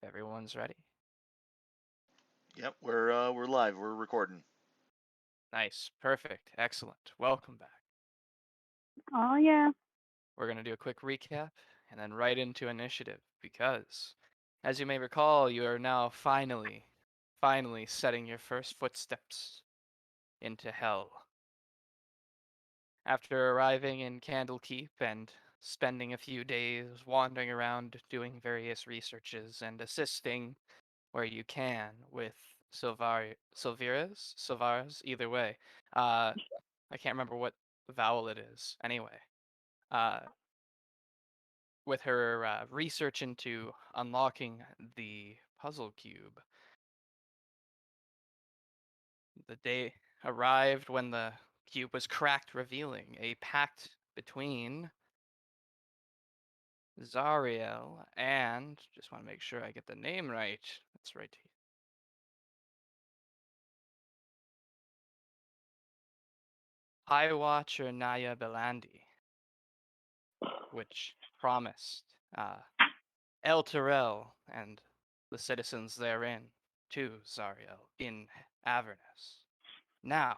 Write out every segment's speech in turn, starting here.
everyone's ready. Yep, we're live. We're recording. Nice, perfect, excellent. Welcome back. Oh, yeah. We're going to do a quick recap and then right into initiative because, as you may recall, you are now finally setting your first footsteps into hell. After arriving in Candlekeep and spending a few days wandering around doing various researches and assisting where you can with Silvaras, either way. I can't remember what vowel it is. Anyway, uh, with her research into unlocking the puzzle cube, the day arrived when the cube was cracked, revealing a pact between Zariel and, just want to make sure I get the name right. That's right. High Watcher Naya Belandi, which promised Elturel and the citizens therein to Zariel in Avernus. Now,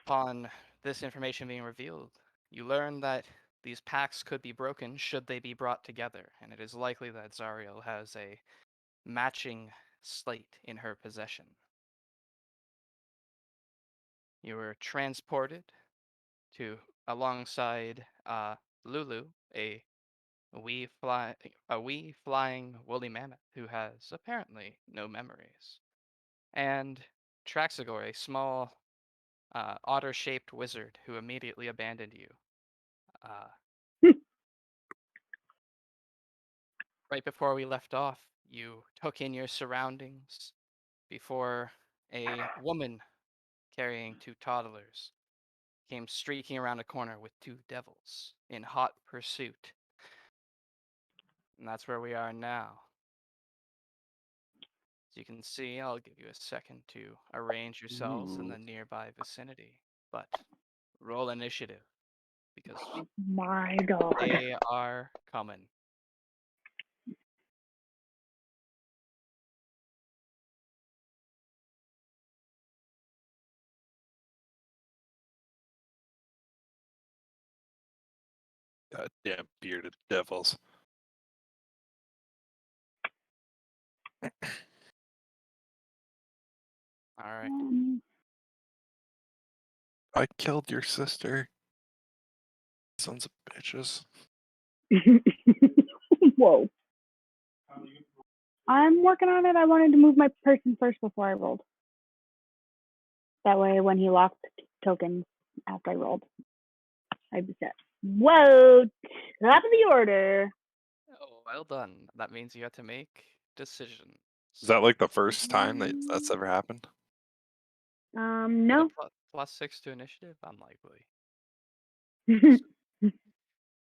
upon this information being revealed, you learn that these pacts could be broken should they be brought together, and it is likely that Zariel has a matching slate in her possession. You were transported to alongside Lulu, a wee flying woolly mammoth who has apparently no memories, and Traxagor, a small otter-shaped wizard who immediately abandoned you. Uh, right before we left off, you took in your surroundings before a woman carrying two toddlers came streaking around a corner with two devils in hot pursuit. And that's where we are now. As you can see, I'll give you a second to arrange yourselves in the nearby vicinity. But roll initiative, because My God. they are coming. Goddamn bearded devils. All right. I killed your sister. Sons of bitches. Whoa. I'm working on it. I wanted to move my person first before I rolled. That way, when he locked tokens after I rolled, I'd be set. Whoa! Top of the order. Oh, well done. That means you have to make decisions. Is that like the first time that's ever happened? No. +6 to initiative? Unlikely.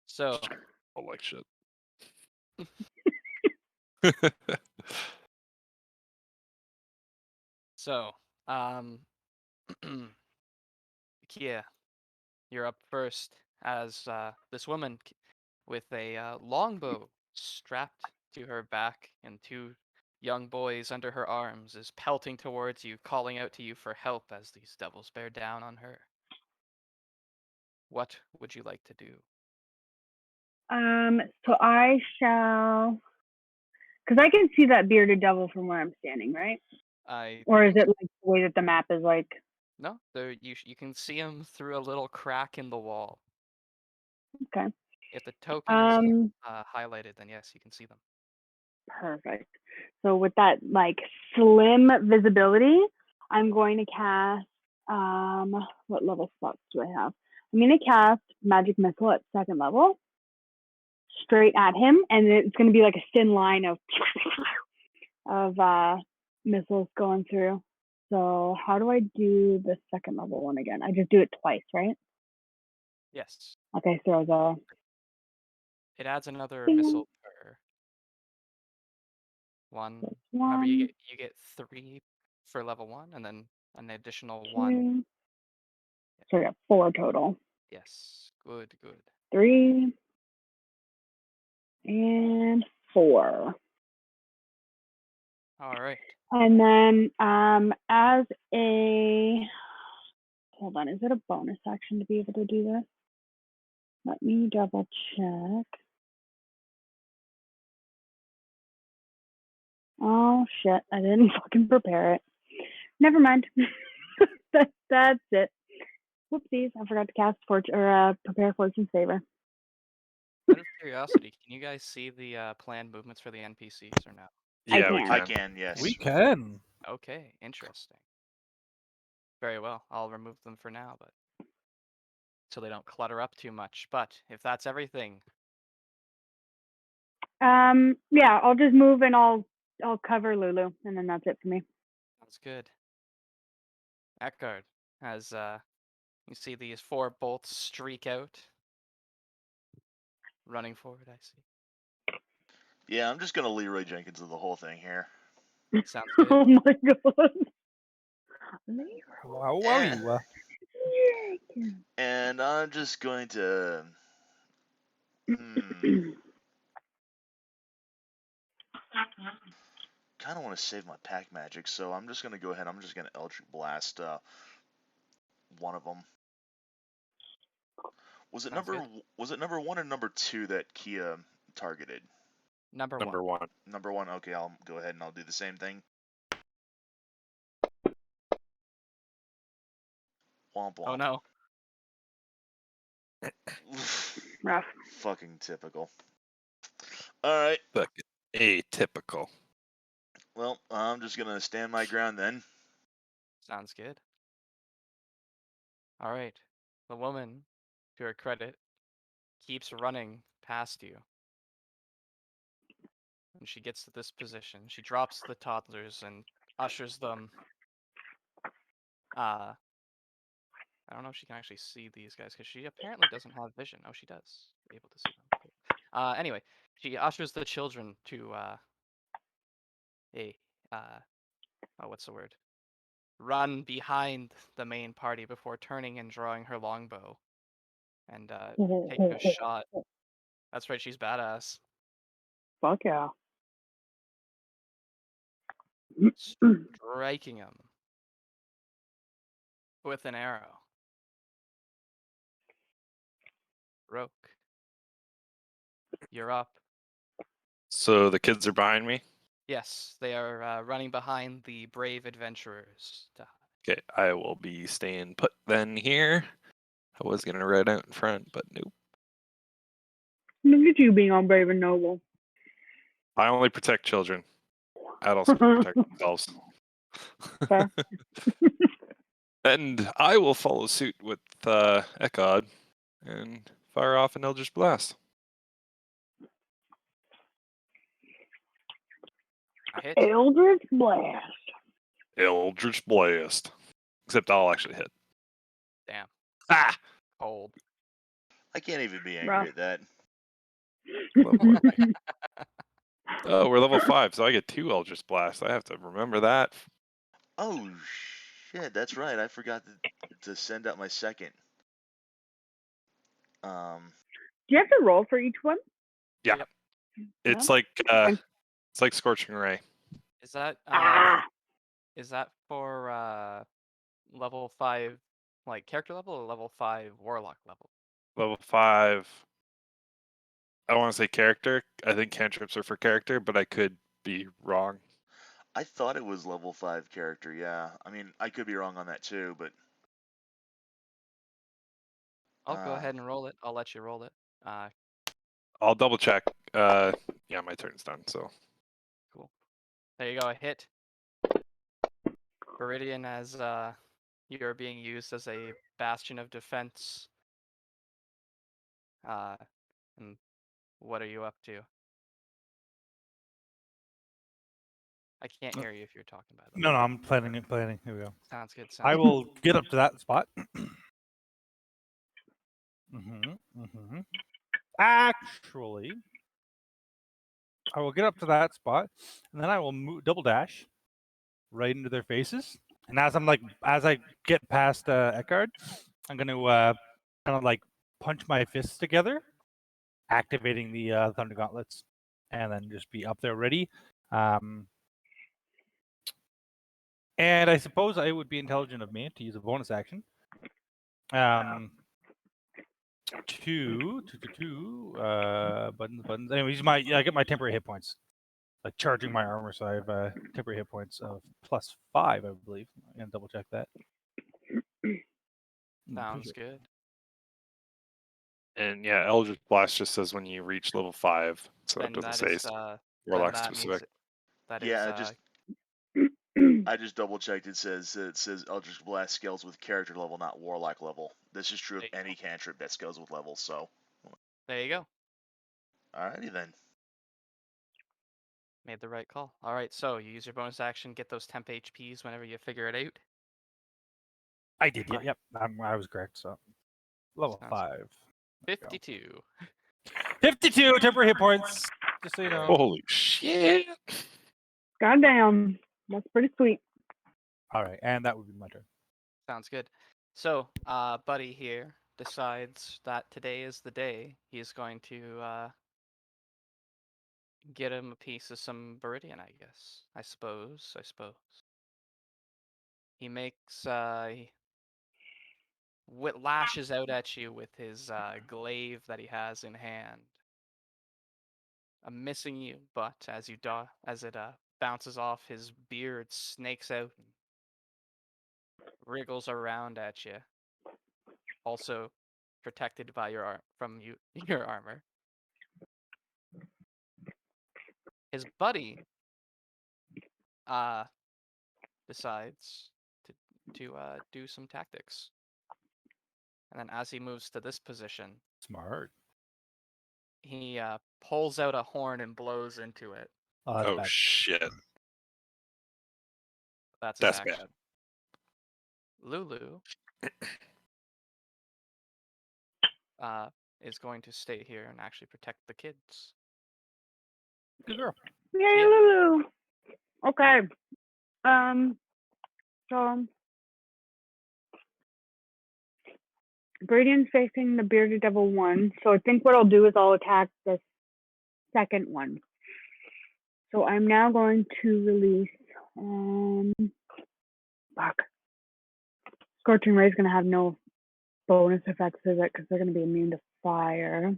So, Oh, like shit. so, Keya, you're up first as this woman with a longbow strapped to her back and two young boys under her arms is pelting towards you, calling out to you for help as these devils bear down on her. What would you like to do? So I shall, because I can see that bearded devil from where I'm standing, right? Or is it like the way that the map is like? No, you can see him through a little crack in the wall. Okay. If the token is highlighted, then yes, you can see them. Perfect. So with that like slim visibility, I'm going to cast what level slots do I have? I'm going to cast Magic Missile at 2nd level straight at him, and it's going to be like a thin line of missiles going through. So how do I do the 2nd level one again? I just do it twice, right? Yes. Okay, so It adds another missile per one. Remember, you get 3 for level 1, and then an additional 1. So I got 4 total. Yes. Good. 3 and 4. All right. And then as a hold on, is it a bonus action to be able to do this? Let me double check. Oh shit, I didn't fucking prepare it. Never mind. That's it. Whoopsies, I forgot to cast prepare Fortune's Favor. Out of curiosity, can you guys see the planned movements for the NPCs or no? Yeah, we can. I can. can, yes. We can. Okay, interesting. Very well. I'll remove them for now, but so they don't clutter up too much. But if that's everything, Yeah, I'll just move and I'll cover Lulu, and then that's it for me. that's good. Ekard, as you see these 4 bolts streak out, running forward. I see. Yeah, I'm just gonna Leroy Jenkins of the whole thing here. Sounds good. Oh my god. Wow, And, wow. and I'm just going to kind of want to save my pack magic, so I'm just gonna go ahead. I'm just gonna Eldritch Blast one of them. Was it Sounds good. number 1 or number 2 that Keya targeted? Number Number 1. 1. Number 1. Okay, I'll go ahead and I'll do the same thing. Womp womp. Oh no. Rough. Fucking typical. Alright. Fucking atypical. Well, I'm just gonna stand my ground then. Sounds good. All right. The woman, to her credit, keeps running past you. When she gets to this position, she drops the toddlers and ushers them. I don't know if she can actually see these guys because she apparently doesn't have vision. Oh, she does. Able to see them. Cool. Anyway, she ushers the children to what's the word? Run behind the main party before turning and drawing her longbow and taking a shot. That's right, she's badass. Fuck yeah. Striking him with an arrow. Roque, you're up. So the kids are behind me? Yes, they are running behind the brave adventurers. Okay, I will be staying put then here. I was going to ride out in front, but nope. Look at you being all brave and noble. I only protect children. Adults can protect themselves. Fair. And I will follow suit with Ekard and fire off an Eldritch Blast. A hit. Eldritch Blast. Eldritch Blast. Except I'll actually hit. Damn. Ah! Cold. I can't even be angry Rough. at that. Oh, we're level 5, so I get 2 Eldritch Blasts. I have to remember that. Oh shit, that's right. I forgot to send out my second. Do you have to roll for each one? Yeah. Yep. It's No? like Scorching Ray. Is that Ah. is that for level 5 like character level or level 5 warlock level? Level 5. I want to say character. I think cantrips are for character, but I could be wrong. I thought it was level 5 character, yeah. I mean, I could be wrong on that too, but I'll go ahead and roll it. I'll let you roll it. I'll double check. Yeah, my turn's done, so. Cool. There you go, a hit. Beriadan, as you're being used as a bastion of defense. And what are you up to? I can't hear you if you're talking, by the way. No, I'm planning. Here we go. Sounds good. I will get up to that spot. Actually, I will get up to that spot, and then I will double dash right into their faces. And as I get past Ekard, I'm going to kind of like punch my fists together, activating the Thunder Gauntlets, and then just be up there ready. And I suppose it would be intelligent of me to use a bonus action. Buttons. Anyways, I get my temporary hit points. Like charging my armor, so I have temporary hit points of +5, I believe. I'm gonna double check that. Sounds good. And yeah, Eldritch Blast just says when you reach level 5, so Then it doesn't that say is Warlock that means specific. that Yeah, is I just double checked. It says Eldritch Blast scales with character level, not Warlock level. This is true of There you any cantrip that scales with level. So, there you go. alrighty then. Made the right call. All right, so you use your bonus action, get those temp HPs whenever you figure it out. I did. Alright. Yep. I was correct. So level Sounds 5. There we go. 52. 52 temporary hit points. Just so you know. Holy shit! Goddamn, that's pretty sweet. All right, and that would be my turn. Sounds good. So, Buddy here decides that today is the day he's going to get him a piece of some Beriadan, I guess. I suppose. He makes lashes out at you with his glaive that he has in hand. I'm missing you, but as it bounces off, his beard snakes out and wriggles around at you. Also protected by your armor. His buddy decides to do some tactics. And then as he moves to this position, Smart. he pulls out a horn and blows into it. That's Oh bad. shit! That's his That's action. bad. Lulu is going to stay here and actually protect the kids. Good girl. Yay, Yeah. Lulu. Okay. So Beriadan's facing the bearded devil one. So I think what I'll do is I'll attack the second one. So I'm now going to release Scorching Ray is going to have no bonus effects of it because they're going to be immune to fire.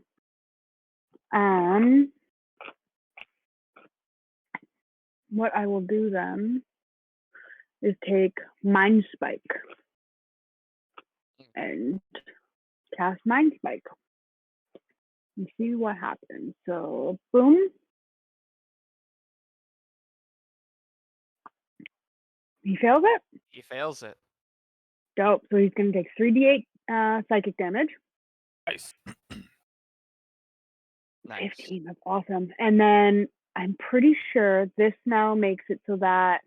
What I will do then is take Mind Spike and cast Mind Spike and see what happens. So, boom. He fails it. He fails it. Dope. So he's going to take 3d8 psychic damage. Nice. Nice. 15. That's awesome. And then I'm pretty sure this now makes it so that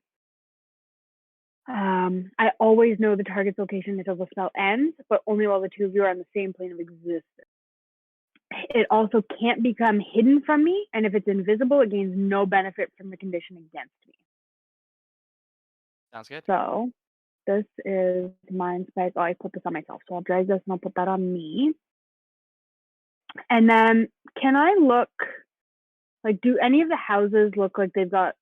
I always know the target's location until the spell ends, but only while the two of you are on the same plane of existence. It also can't become hidden from me, and if it's invisible, it gains no benefit from the condition against me. Sounds good. So this is Mind Spike. Oh, I put this on myself, so I'll drag this and I'll put that on me. And then can I look, like, do any of the houses look like they've got,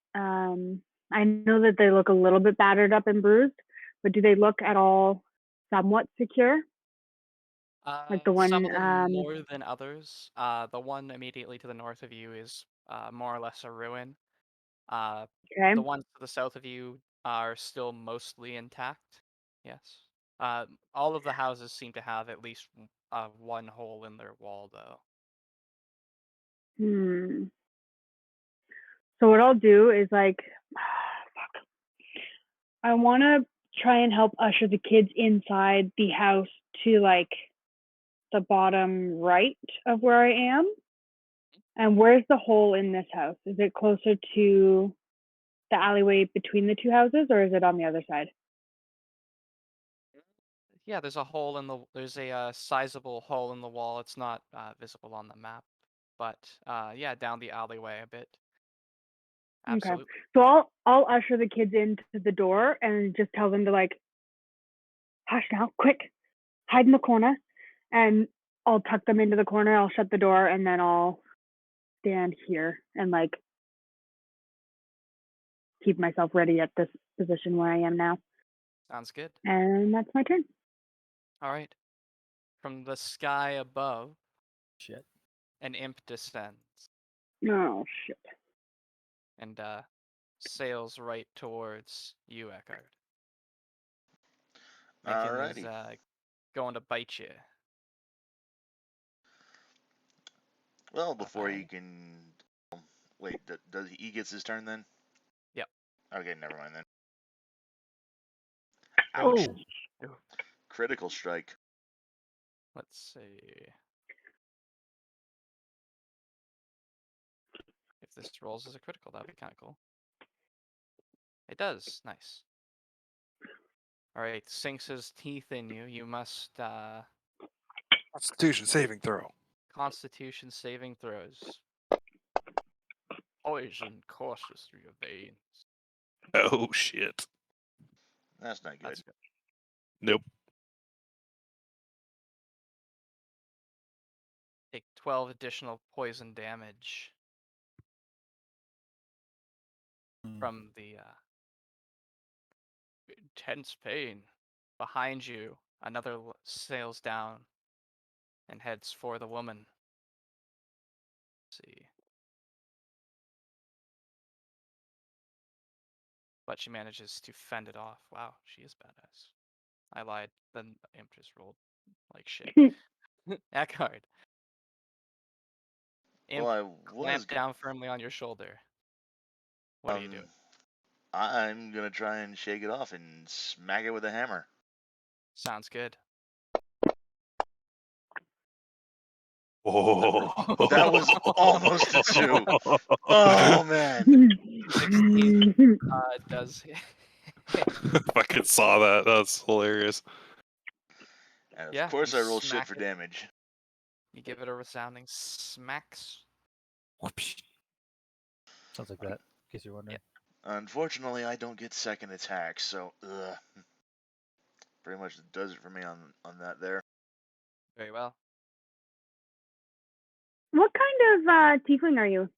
I know that they look a little bit battered up and bruised, but do they look at all somewhat secure? Like the one, some of them more than others. The one immediately to the north of you is more or less a ruin. okay. The ones to the south of you are still mostly intact. Yes. All of the houses seem to have at least one hole in their wall, though. So what I'll do is, like, fuck. I want to try and help usher the kids inside the house to, like, the bottom right of where I am. And where's the hole in this house? Is it closer to the alleyway between the two houses, or is it on the other side? Yeah, there's a sizable hole in the wall. It's not visible on the map, but yeah, down the alleyway a bit. Absolutely. Okay. So I'll usher the kids into the door and just tell them to, like, hush now, quick, hide in the corner, and I'll tuck them into the corner. I'll shut the door, and then I'll stand here and, like, keep myself ready at this position where I am now. Sounds good. And that's my turn. All right. From the sky above, Shit. an imp descends Oh shit. and sails right towards you, Ekard. Thinking he's Alrighty. going to bite you. Well, before Bye-bye. you can... Wait, does he gets his turn then? Yep. Okay, never mind then. Oh. Ouch. Critical strike. Let's see. If this rolls as a critical, that'd be kind of cool. It does. Nice. All right. Sinks his teeth in you. You must Constitution saving throw. Constitution saving throws. Poison courses through your veins. Oh shit. That's not good. That's good. Nope. Take 12 additional poison damage from the intense pain. Behind you, another sails down and heads for the woman. Let's see. But she manages to fend it off. Wow, she is badass. I lied. The imp just rolled like shit. Ekard. Imp Well, I was... clamped down firmly on your shoulder. What are you doing? I'm gonna try and shake it off and smack it with a hammer. Sounds good. Oh. That was almost a 2. Oh, man. 16 does hit. Fucking saw that. That's hilarious. And of Yeah, course you I roll shit smack for it. damage. You give it a resounding smacks. Whoopsh. Sounds like that, in case you're wondering. Unfortunately, I don't get second attack, so pretty much does it for me on that there. Very well. What kind of tiefling are you?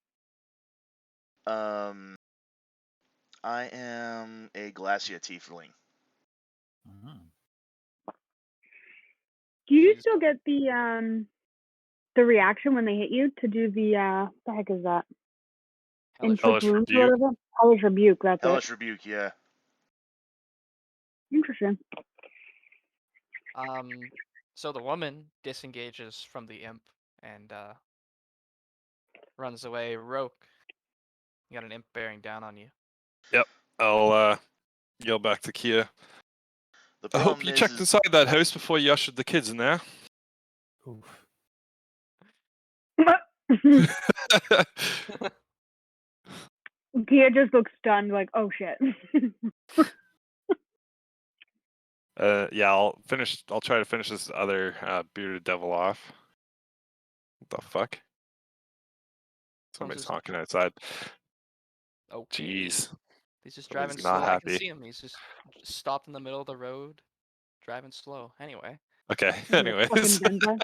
I am a Glacia Tiefling. Mhm. Do you She's- still get the reaction when they hit you to do the heck is that? Hellish Hellish Inflict wounds or rebuke. whatever? Hellish rebuke, that's Hellish Rebuke, yeah. it. Interesting. So the woman disengages from the imp and runs away. Roque, you got an imp bearing down on you. I'll yell back to Keya. The I hope problem you is, checked inside that house before you ushered the kids in there. Oof. Keya just looks stunned, like, oh shit. Yeah, I'll try to finish this other bearded devil off. What the fuck? Somebody's his- honking outside. Okay. Jeez. He's just Somebody's driving not slow. I can happy. see him. He's just stopped in the middle of the road, driving slow. Anyway, Okay, He's a anyways. fucking Denver.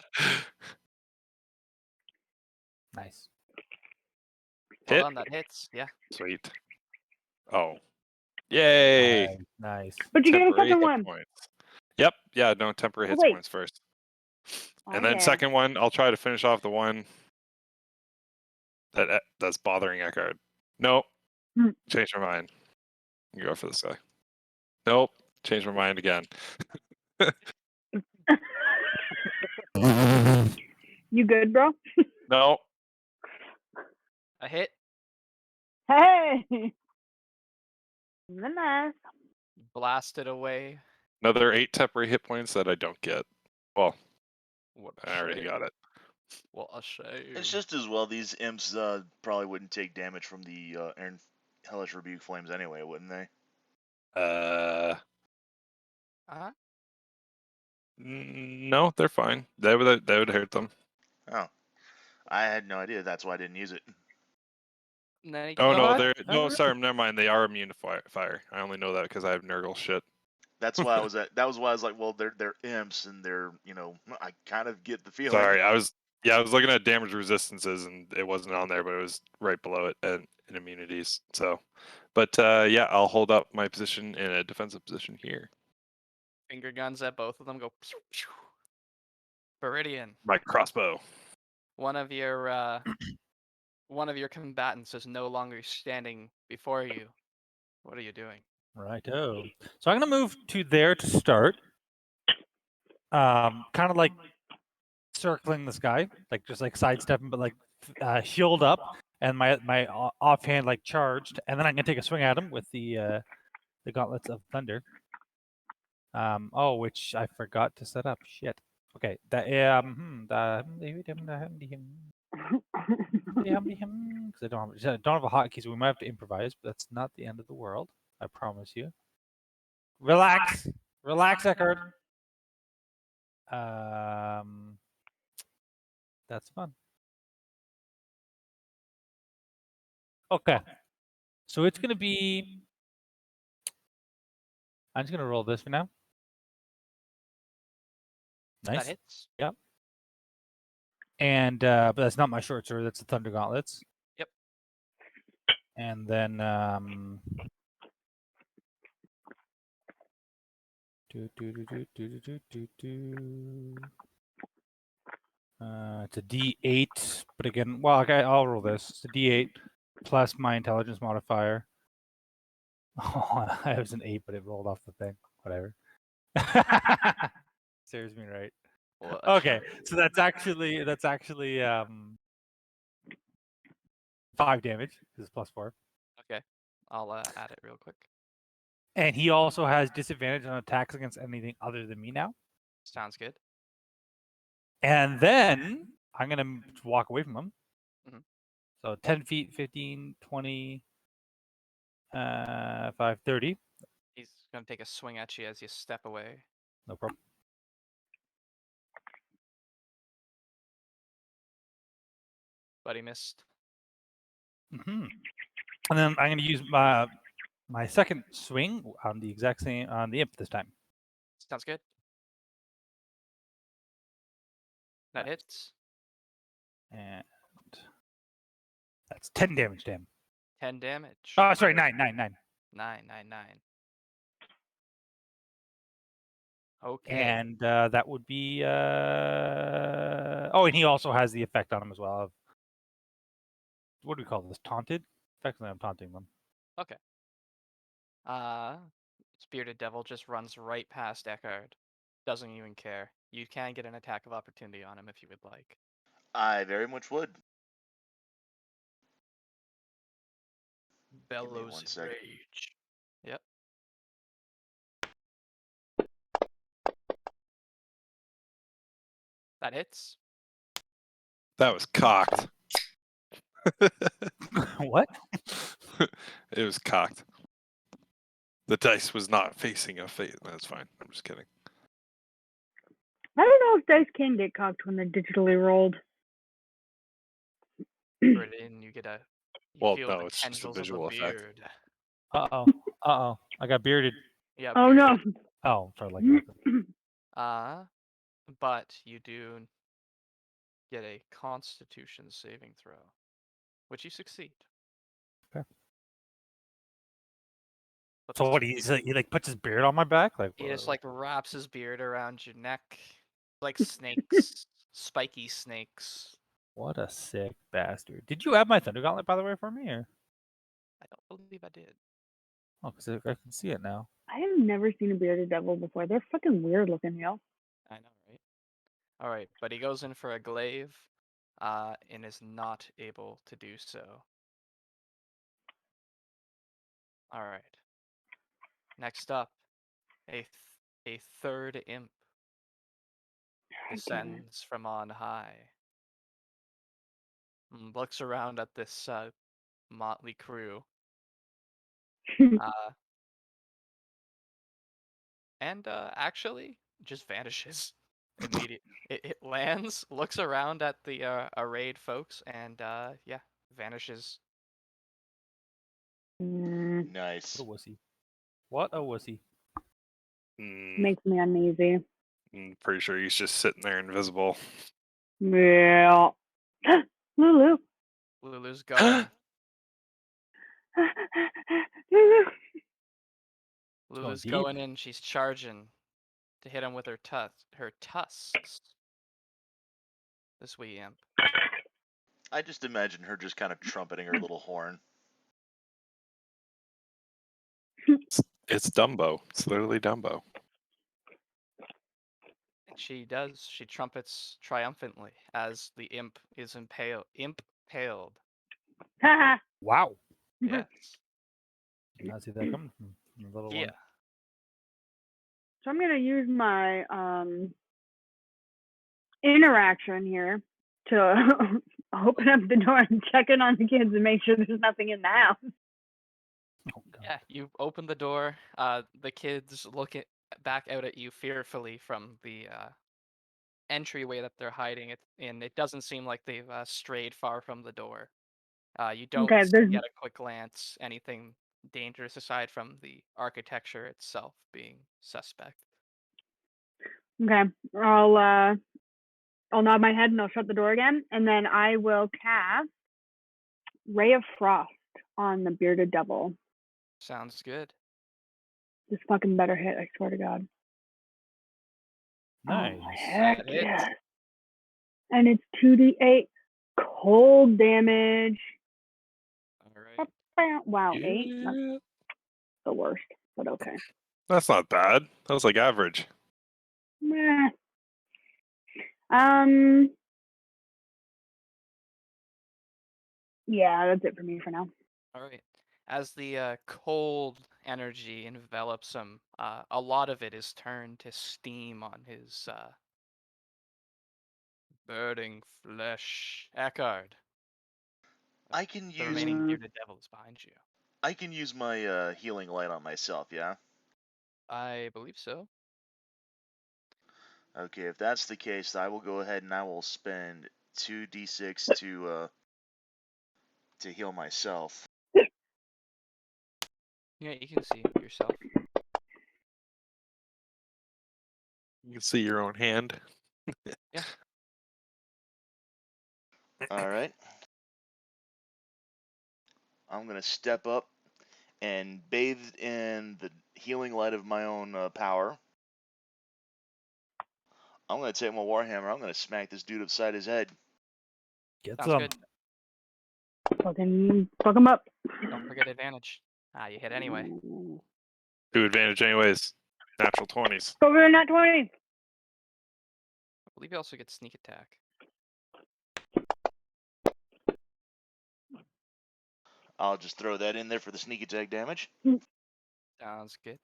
Nice. well Hit. done. That hits. Yeah. Sweet. Oh. Yay! Nice. But you get a Temporary second hit one. points. Yep. Yeah, no, temporary Oh, hit wait. points first. Oh, And then yeah. second one, I'll try to finish off the one that's bothering Ekard. Nope. Hmm. Change my mind. You go for this guy. Nope. Change my mind again. You good, bro? No. A hit. Hey! Nice. Blasted away. Another 8 temporary hit points that I don't get. Well, What I already got it. What a shame. it's just as well these imps probably wouldn't take damage from the Hellish Rebuke flames anyway, wouldn't they? No, they're fine. That would hurt them. Oh. I had no idea. That's why I didn't use it. Oh no, What? they're Oh, no. really? Sorry, never mind. They are immune to fire. I only know that because I have Nurgle shit. That's why I was at. That was why I was like, well, they're imps and they're I kind of get the feeling. Sorry, I was looking at damage resistances and it wasn't on there, but it was right below it and in immunities. So But yeah, I'll hold up my position in a defensive position here. Finger guns at both of them. Go. Pew, pew. Beriadan, My crossbow. one of your combatants is no longer standing before you. What are you doing? Righto. So I'm gonna move to there to start. Kind of like circling this guy, like just like sidestepping, but like shield up, and my offhand like charged, and then I'm gonna take a swing at him with the gauntlets of thunder. Oh, which I forgot to set up. Shit. Okay. That because I don't have a hotkey, so we might have to improvise, but that's not the end of the world. I promise you. Relax, Ekard. That's fun. Okay, so it's gonna be. I'm just gonna roll this for now. Nice. That hits. Yep. And but that's not my short sword. That's the Thunder Gauntlets. Yep. And then it's a D8, but again, well, okay, I'll roll this. It's a D8 plus my intelligence modifier. Oh, it was an 8, but it rolled off the thing. Whatever. Serves me right. Well, Okay, so that's actually 5 damage. This is +4. Okay, I'll add it real quick. And he also has disadvantage on attacks against anything other than me now. Sounds good. And then I'm gonna walk away from him. Mhm. So 10 feet, 15, 20, 5, 30. He's gonna take a swing at you as you step away. No problem. But he missed. And then I'm gonna use my second swing on the exact same on the imp this time. Sounds good. That hits. And that's 10 damage to him. 10 damage. Oh, sorry, 9. 9. Okay. And that would be oh, and he also has the effect on him as well of what do we call this? Taunted? Effectively, I'm taunting them. Okay. Bearded Devil just runs right past Ekard. Doesn't even care. You can get an attack of opportunity on him if you would like. I very much would. Bellows one in sec. rage. Yep. That hits. That was cocked. What? It was cocked. The dice was not facing a face. That's fine. I'm just kidding. I don't know if dice can get cocked when they're digitally rolled. Put it in, you get a. You Well, feel no, the it's just a tendrils visual of a effect. beard. Uh-oh. I got bearded. Yeah. Oh no. bearded. Oh, sorry, like But you do get a Constitution saving throw, which you succeed. Okay. But So this what? dude- He like puts his beard on my back, like He just like wraps his beard around your neck, like snakes, spiky snakes. what a sick bastard. Did you have my Thunder Gauntlet by the way for me, or? I don't believe I did. Oh, because I can see it now. I have never seen a bearded devil before. They're fucking weird looking, yo. I know, right? All right, but he goes in for a glaive, and is not able to do so. All right. Next up, a third imp descends from on high. Looks around at this motley crew. And actually just vanishes immediately. It lands, looks around at the arrayed folks, and yeah, vanishes. Nice. What a wussy. What a wussy. Makes me uneasy. I'm pretty sure he's just sitting there invisible. Yeah. Lulu. Lulu's going. Lulu's deep. going in. She's charging to hit him with her tusks. This wee imp. I just imagine her just kind of trumpeting her little horn. It's Dumbo. It's literally Dumbo. And she does. She trumpets triumphantly as the imp is impaled. Wow. Yes. Did not see that coming from the little Yeah. one. So I'm gonna use my interaction here to open up the door and check in on the kids and make sure there's nothing in the house. Oh, God. Yeah. You open the door. The kids look back out at you fearfully from the entryway that they're hiding it in. It doesn't seem like they've strayed far from the door. You don't Okay, there's see at a quick glance anything dangerous aside from the architecture itself being suspect. okay. I'll nod my head and I'll shut the door again, and then I will cast Ray of Frost on the bearded devil. Sounds good. This fucking better hit, I swear to God. Nice. Oh, heck That hits. yes. And it's 2d8 cold damage. All right. Wow, 8? That's Yeah. the worst, but okay. That's not bad. That was like average. Meh. Yeah, that's it for me for now. All right. As the cold energy envelops him, a lot of it is turned to steam on his burning flesh. Ekard. I can The use remaining bearded devil is behind you. my healing light on myself, yeah? I believe so. Okay, if that's the case, I will go ahead and I will spend 2d6 to heal myself. Yeah, you can see yourself. You can see your own hand. Yeah. Alright. I'm going to step up and bathe in the healing light of my own power. I'm going to take my warhammer. I'm going to smack this dude upside his head. Get Sounds some. good. Fucking fuck them up. Don't forget advantage. You hit anyway. 2 advantage anyways. Natural 20s. Over in that 20. I believe you also get sneak attack. I'll just throw that in there for the sneak attack damage. Sounds good.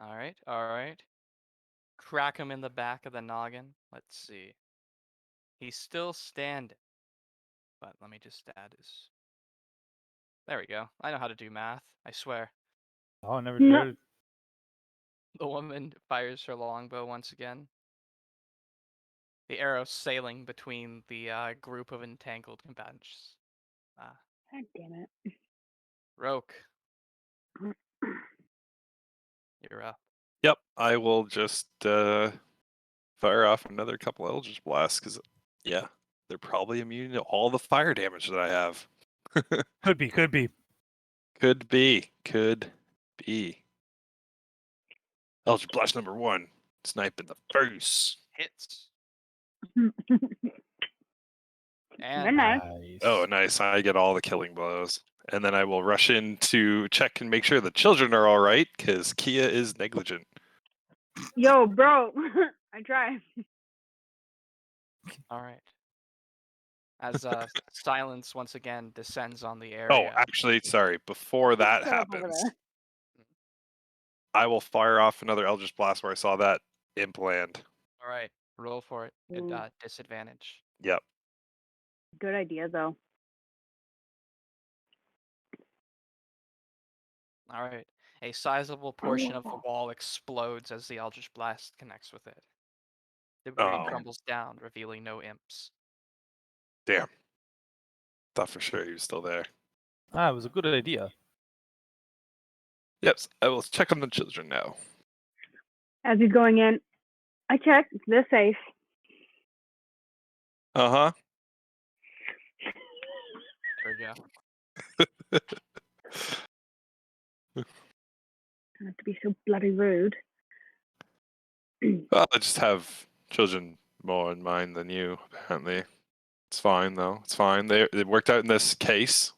All right, all right. Crack him in the back of the noggin. Let's see. He's still standing. But let me just add his. There we go. I know how to do math. I swear. Oh, I never No. did. The woman fires her longbow once again. The arrow sailing between the group of entangled combatants. God damn it. Roque, you're up. Yep, I will just fire off another couple Eldritch Blasts because, yeah, they're probably immune to all the fire damage that I have. Could be. Could be. Eldritch Blast number 1. Snipe in the face. Hits. Very And nice. Oh, nice. I get all the killing blows. And then I will rush in to check and make sure the children are all right because Keya is negligent. Yo, bro. I try. all right. As silence once again descends on the Oh, area. actually, sorry. Before that Shut up over happens, there. I will fire off another Eldritch Blast where I saw that imp land. All right, roll for it Ooh. at disadvantage. Yep. Good idea, though. All right. A sizable portion of the wall explodes as the Eldritch Blast connects with it. Debris Oh. crumbles down, revealing no imps. Damn. Thought for sure he was still there. Ah, it was a good idea. Yes, I will check on the children now. As he's going in, I checked. They're safe. Uh-huh. There we Yeah. Don't have to be so bloody rude. Well, I just have children more in mind than you, apparently. It's fine, though. It's fine. It worked out in this case.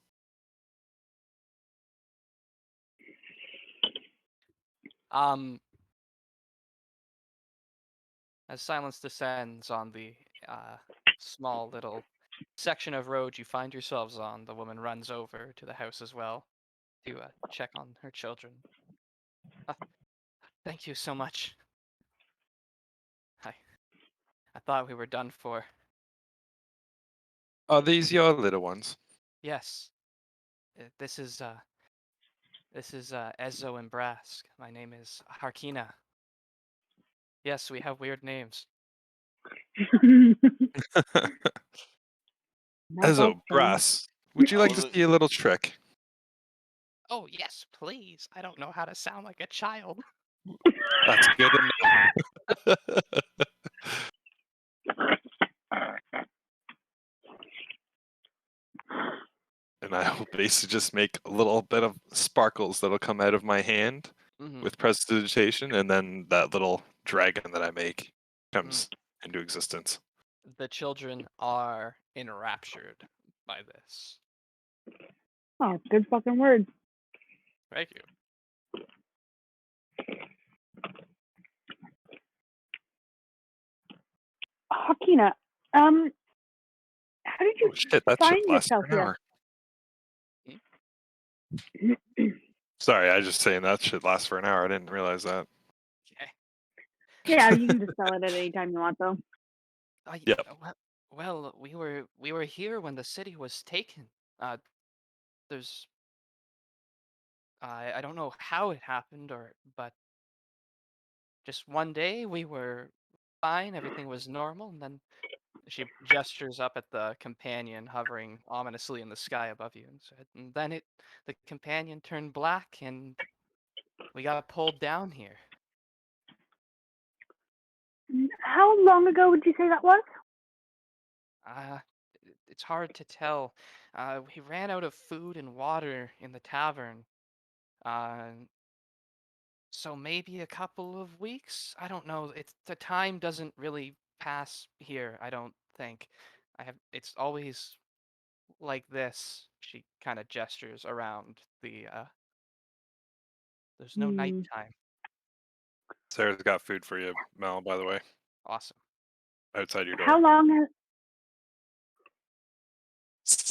As silence descends on the small little section of road you find yourselves on, the woman runs over to the house as well to check on her children. Thank you so much. I thought we were done for. Are these your little ones? Yes. This is Ezzo and Brask. My name is Harkina. Yes, we have weird names. Not Ezo, both things. Brass, would you I like to was see a little trick? Oh, yes, please. I don't know how to sound like a child. That's good enough. And I will basically just make a little bit of sparkles that'll come out of my hand Mm-hmm. with prestidigitation, and then that little dragon that I make comes into existence. The children are enraptured by this. Oh, good fucking word. Thank you. Hakina, how did Oh you shit, that find should last yourself for an hour. Sorry, I was just saying that should last for an hour. I didn't realize that. Okay. Yeah, you can just sell it at any time you want, though. Yep. Well, we were here when the city was taken. There's I don't know how it happened, but just one day we were fine, everything was normal, and then she gestures up at the companion hovering ominously in the sky above you, and said, and then the companion turned black, and we got pulled down here. How long ago would you say that was? Uh, it's hard to tell. We ran out of food and water in the tavern. Uh, so maybe a couple of weeks. I don't know. The time doesn't really pass here. I don't think. It's always like this. She kind of gestures around the. There's no Hmm. nighttime. Sarah's got food for you, Mel, by the way, Awesome. outside your How door. long has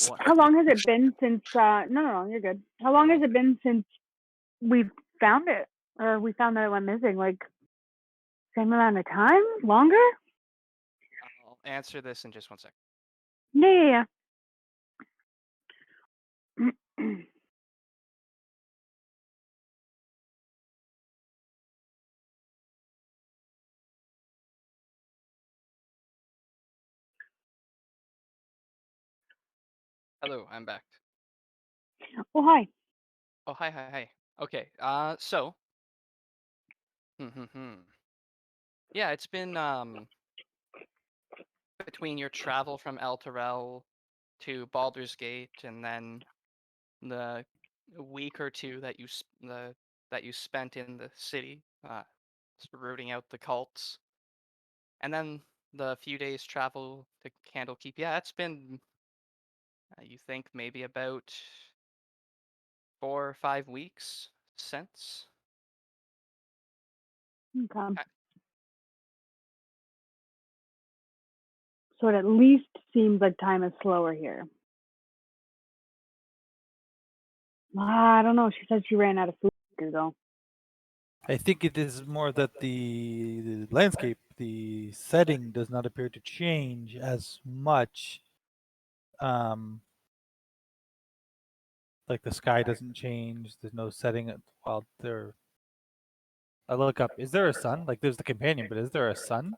What? How long has it been since? No, you're good. How long has it been since we found it, or we found that it went missing? Like same amount of time? Longer? I'll answer this in just 1 second. Yeah. Hello, I'm back. Oh, hi. Oh, hi. Okay. So. Yeah, it's been between your travel from Elturel to Baldur's Gate, and then the week or two that that you spent in the city, rooting out the cults, and then the few days travel to Candlekeep. Yeah, it's been you think maybe about 4 or 5 weeks since. Okay. Uh, So it at least seems like time is slower here. I don't know. She said she ran out of food, though. I think it is more that the landscape, the setting does not appear to change as much. Like the sky doesn't change. There's no setting while there. I look up. Is there a sun? Like there's the companion, but is there a sun?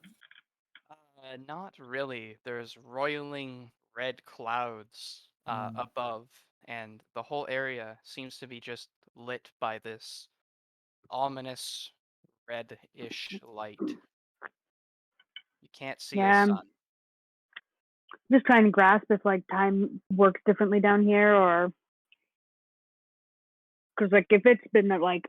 Not really. There's roiling red clouds above, and the whole area seems to be just lit by this ominous red-ish light. You can't see a Yeah. sun. Just trying to grasp if like time works differently down here, or because like if it's been that like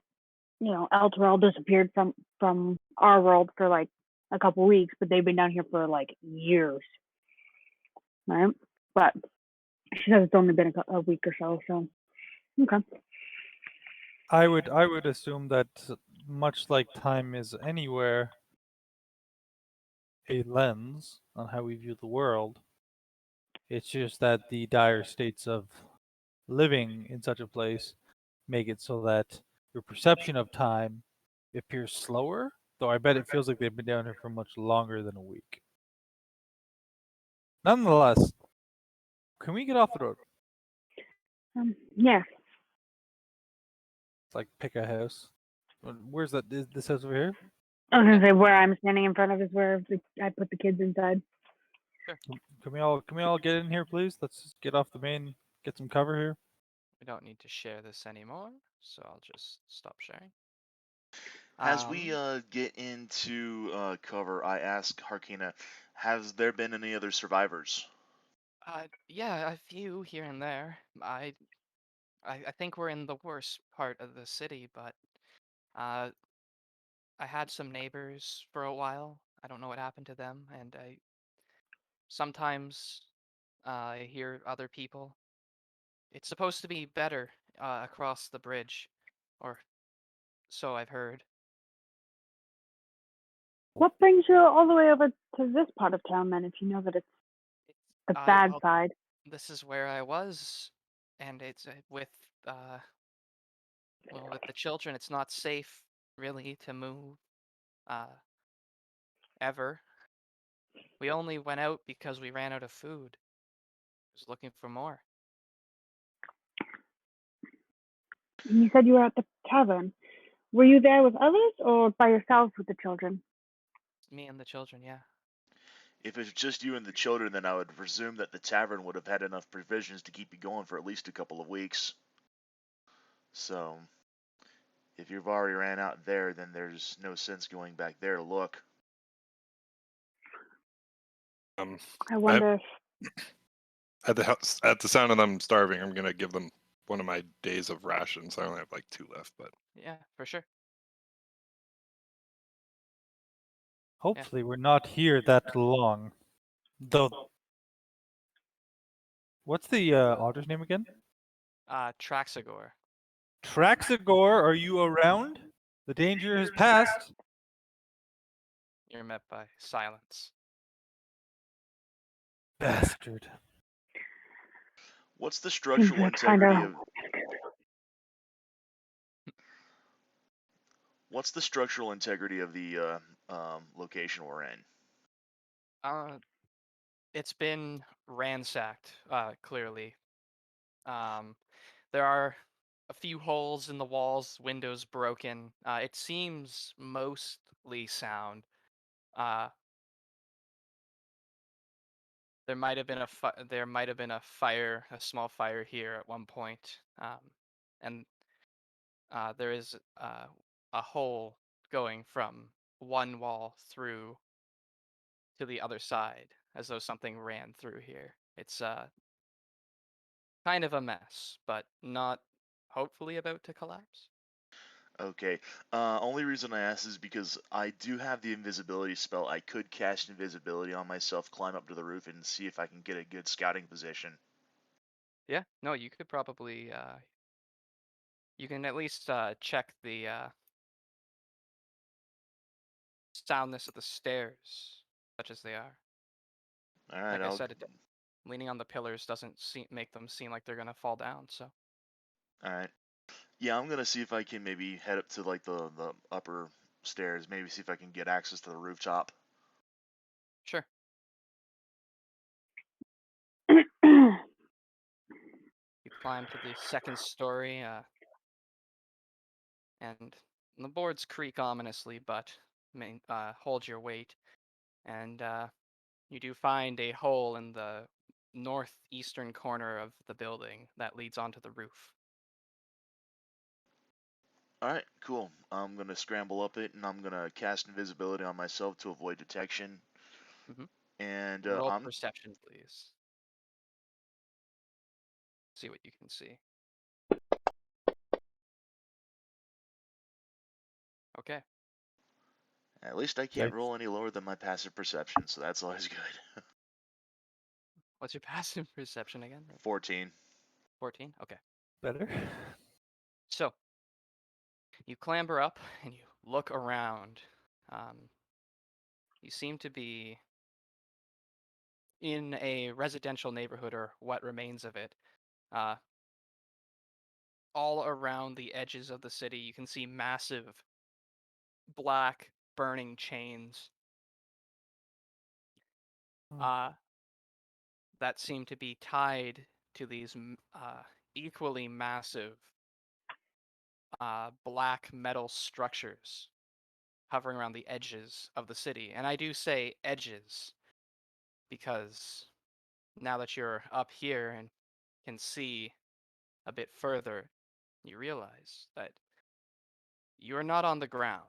Elturel disappeared from our world for like a couple weeks, but they've been down here for like years, right? But she says it's only been a week or so. So okay. I would assume that much like time is anywhere a lens on how we view the world, it's just that the dire states of living in such a place make it so that your perception of time appears slower, though I bet it feels like they've been down here for much longer than a week. Nonetheless, can we get off the road? Yeah. It's like pick a house. Where's that? Is this house over here? I was gonna say where I'm standing in front of is where I put the kids inside. Can we all get in here, please? Let's just get off the main, get some cover here. We don't need to share this anymore, so I'll just stop sharing. As we get into cover, I ask Harkina, has there been any other survivors? Yeah, a few here and there. I think we're in the worst part of the city, but I had some neighbors for a while. I don't know what happened to them, and I sometimes I hear other people. It's supposed to be better across the bridge, or so I've heard. What brings you all the way over to this part of town then, if you know that it's the bad Well, side? this is where I was, and it's with well, with the children, it's not safe really to move uh, ever. We only went out because we ran out of food. Was looking for more. You said you were at the tavern. Were you there with others or by yourselves with the children? Me and the children, yeah. If it's just you and the children, then I would presume that the tavern would have had enough provisions to keep you going for at least a couple of weeks. So, if you've already ran out there, then there's no sense going back there to look. I wonder At the house, at the sound of them starving, I'm gonna give them one of my days of rations. I only have like 2 left, but Yeah, for sure. Hopefully, we're not here that long. Though, what's the otter's name again? Traxagor. Traxagor, are you around? The danger has passed. You're met by silence. Bastard. What's the seems structural like kind integrity of of What's the structural integrity of the location we're in? It's been ransacked, clearly. There are a few holes in the walls, windows broken. It seems mostly sound. Uh, there might have been a fire, a small fire here at one point, and there is a hole going from one wall through to the other side, as though something ran through here. It's kind of a mess, but not hopefully about to collapse. Okay. Only reason I ask is because I do have the invisibility spell. I could cast invisibility on myself, climb up to the roof, and see if I can get a good scouting position. Yeah, no, you could probably you can at least check the soundness of the stairs, such as they are. All right, Like I said, leaning on the pillars doesn't make them seem like they're gonna fall down. So all right. Yeah, I'm gonna see if I can maybe head up to like the upper stairs. Maybe see if I can get access to the rooftop. sure. You climb to the second story, and the boards creak ominously, but hold your weight. And you do find a hole in the northeastern corner of the building that leads onto the roof. All right, cool. I'm gonna scramble up it, and I'm gonna cast invisibility on myself to avoid detection. Mhm. And Roll I'm perception, please. See what you can see. Okay. at least I can't Yikes. roll any lower than my passive perception, so that's always good. What's your passive perception again? 14. 14? Okay. Better. So, you clamber up and you look around. You seem to be in a residential neighborhood, or what remains of it. All around the edges of the city, you can see massive black burning chains Hmm. that seem to be tied to these equally massive black metal structures hovering around the edges of the city. And I do say edges because now that you're up here and can see a bit further, you realize that you're not on the ground.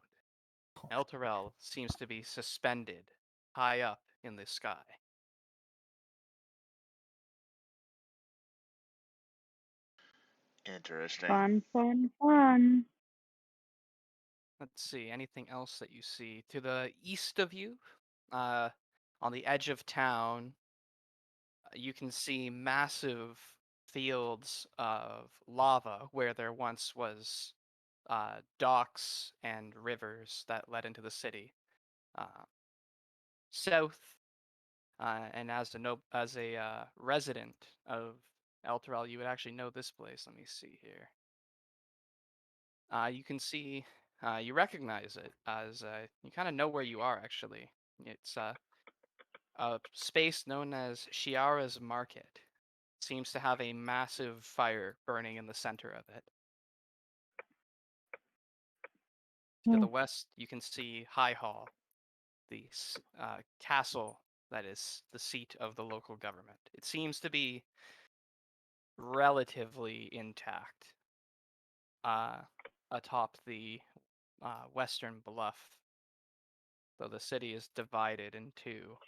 Elturel seems to be suspended high up in the sky. Interesting. Fun, fun, fun. Let's see, anything else that you see? To the east of you, on the edge of town, you can see massive fields of lava where there once was docks and rivers that led into the city. South, and as a resident of Elturel, you would actually know this place. Let me see here. You can see, you recognize it as you kind of know where you are actually. It's a space known as Shiara's Market. Seems to have a massive fire burning in the center of it. To Hmm. the west, you can see High Hall, the castle that is the seat of the local government. It seems to be relatively intact atop the western bluff, though the city is divided into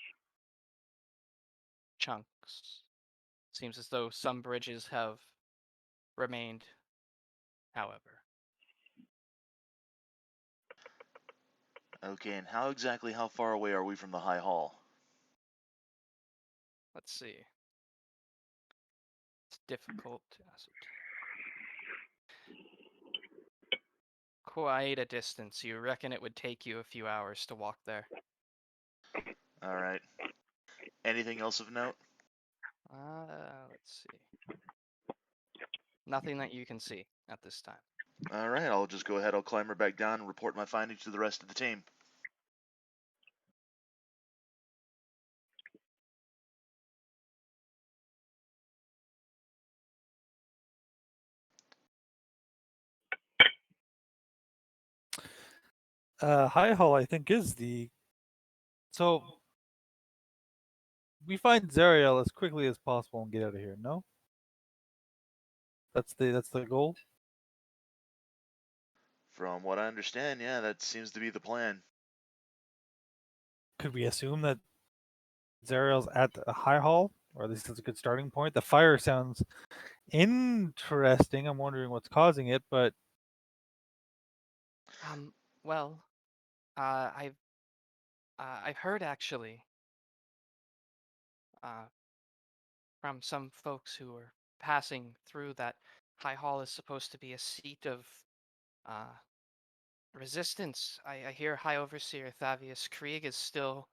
chunks. Seems as though some bridges have remained, however. Okay, and how far away are we from the High Hall? Let's see. It's difficult to ascertain. Quite a distance. You reckon it would take you a few hours to walk there? Alright. Anything else of note? Let's see. Nothing that you can see at this time. Alright, I'll just go ahead, I'll climber back down and report my findings to the rest of the team. High Hall, I think, is the. So we find Zariel as quickly as possible and get out of here. No, that's the goal. From what I understand, yeah, that seems to be the plan. Could we assume that Zariel's at the High Hall, or at least it's a good starting point? The fire sounds interesting. I'm wondering what's causing it, but Well, I've heard actually, from some folks who are passing through that High Hall is supposed to be a seat of uh, resistance. I hear High Overseer Thavius Krieg is still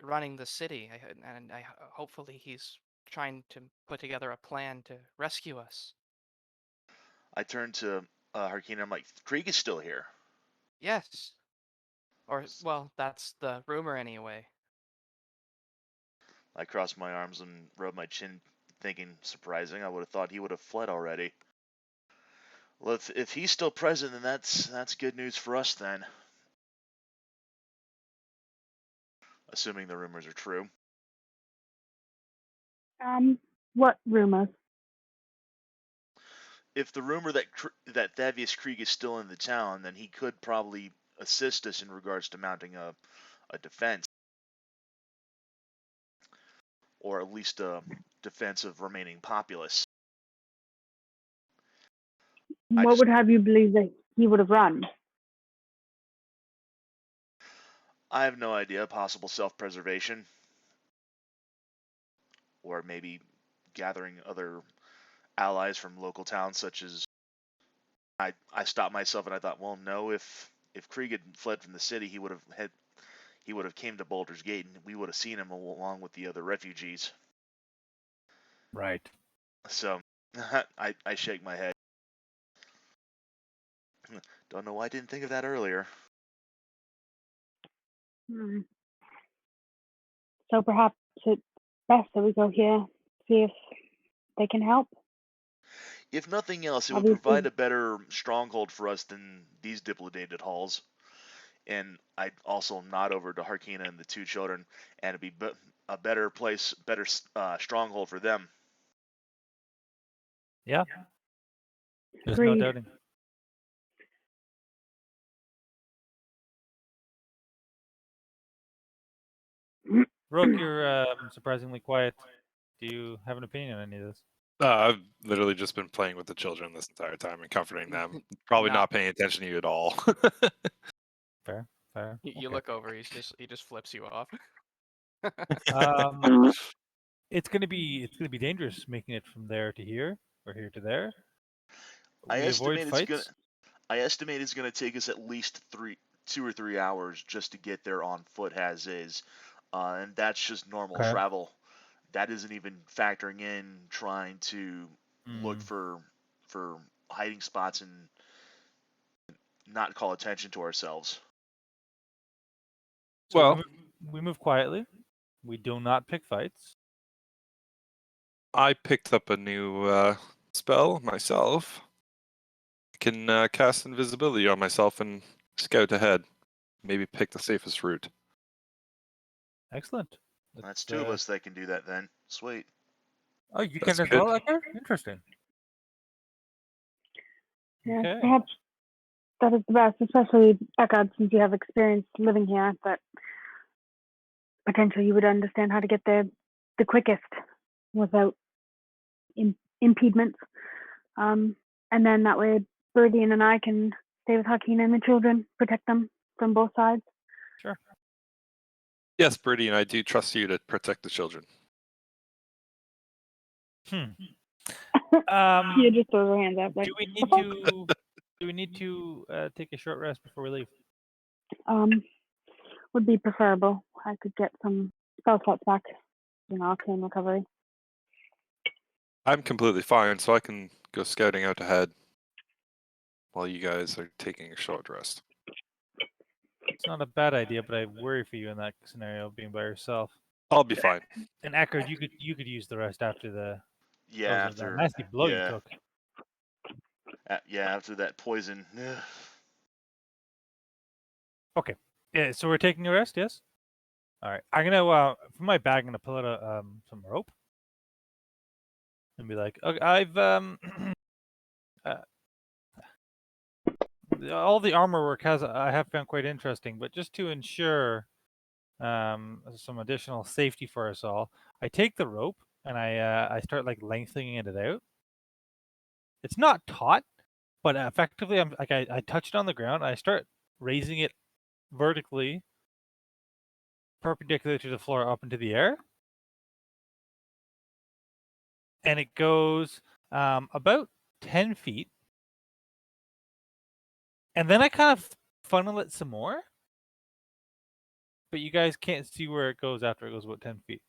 running the city, and hopefully he's trying to put together a plan to rescue us. I turned to Harkina, I'm like, Krieg is still here. Yes. Or, well, that's the rumor anyway. I crossed my arms and rubbed my chin, thinking, surprising, I would have thought he would have fled already. Well, if he's still present, then that's good news for us then. Assuming the rumors are true. What rumors? If the rumor that Thavius Krieg is still in the town, then he could probably assist us in regards to mounting a defense. or at least a defense of remaining populace. What would have you believe that he would have run? I have no idea. Possible self-preservation, or maybe gathering other allies from local towns, such as I stopped myself and I thought, well, no, if Krieg had fled from the city, he would have came to Baldur's Gate and we would have seen him along with the other refugees. Right. So I shake my head. Don't know why I didn't think of that earlier. So perhaps it's best that we go here, see if they can help. If nothing else, it would Obviously. provide a better stronghold for us than these dilapidated halls. And I'd also nod over to Harkina and the two children, and it'd be a better place, better stronghold for them. Yeah. There's Agreed. no doubting. Roque, you're surprisingly quiet. Do you have an opinion on any of this? I've literally just been playing with the children this entire time and comforting them. Probably Nah. not paying attention to you at all. Fair. You Okay. look over. He just flips you off. It's gonna be dangerous making it from there to here or here to there. I We avoid estimate fights. it's gonna take us at least 2 or 3 hours just to get there on foot as is, and that's just normal Okay. travel. That isn't even factoring in trying to look for hiding spots and not call attention to ourselves. So Well, we move quietly. We do not pick fights. I picked up a new spell myself. I can cast invisibility on myself and scout ahead. Maybe pick the safest route. Excellent. That's two of us that can do that then. Sweet. Oh, you That's can as good. well, Ekard? Interesting. Yeah, Okay. perhaps that is the best, especially Ekard, since you have experience living here, that potentially you would understand how to get there the quickest without impediments. And then that way, Beriadan and I can stay with Hakina and the children, protect them from both sides. Sure. Yes, Birdie, and I do trust you to protect the children. You just throw your hands up. Like, Do we need to take a short rest before we leave? would be preferable. I could get some spell slots back, arcane recovery. I'm completely fine, so I can go scouting out ahead while you guys are taking a short rest. It's not a bad idea, but I worry for you in that scenario, being by yourself. I'll be fine. And Ekard, you could use the rest after the Yeah, that nasty blow you took. After that poison. Okay. Yeah, so we're taking a rest, yes? All right. I'm gonna from my bag. I'm gonna pull out some rope and be like, okay, I've all the armor work I have found quite interesting, but just to ensure some additional safety for us all, I take the rope and I start like lengthening it out. It's not taut, but effectively I'm like I touch it on the ground. I start raising it vertically, perpendicular to the floor, up into the air, and it goes about 10 feet. And then I kind of funnel it some more, but you guys can't see where it goes after it goes about 10 feet.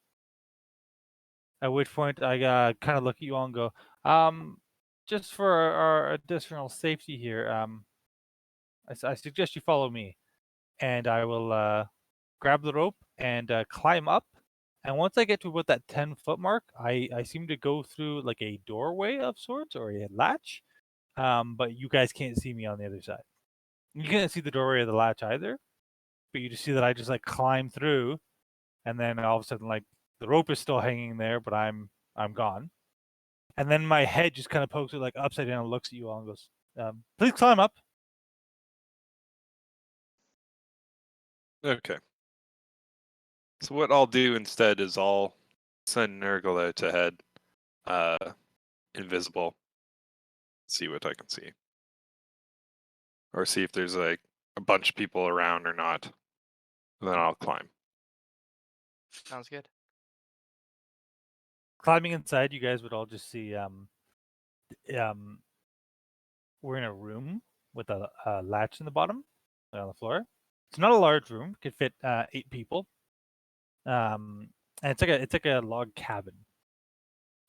At which point I kind of look at you all and go, just for our additional safety here, I suggest you follow me. And I will grab the rope and climb up. And once I get to about that 10-foot mark, I seem to go through like a doorway of sorts or a latch, but you guys can't see me on the other side. You can't see the doorway or the latch either, but you just see that I just like climb through, and then all of a sudden like the rope is still hanging there, but I'm gone. And then my head just kind of pokes it like upside down and looks at you all and goes, please climb up. Okay. So what I'll do instead is I'll send Nurgle out to head invisible. See what I can see. Or see if there's like a bunch of people around or not. And then I'll climb. Sounds good. Climbing inside, you guys would all just see we're in a room with a latch in the bottom on the floor. It's not a large room; it could fit 8 people. And it's like a log cabin.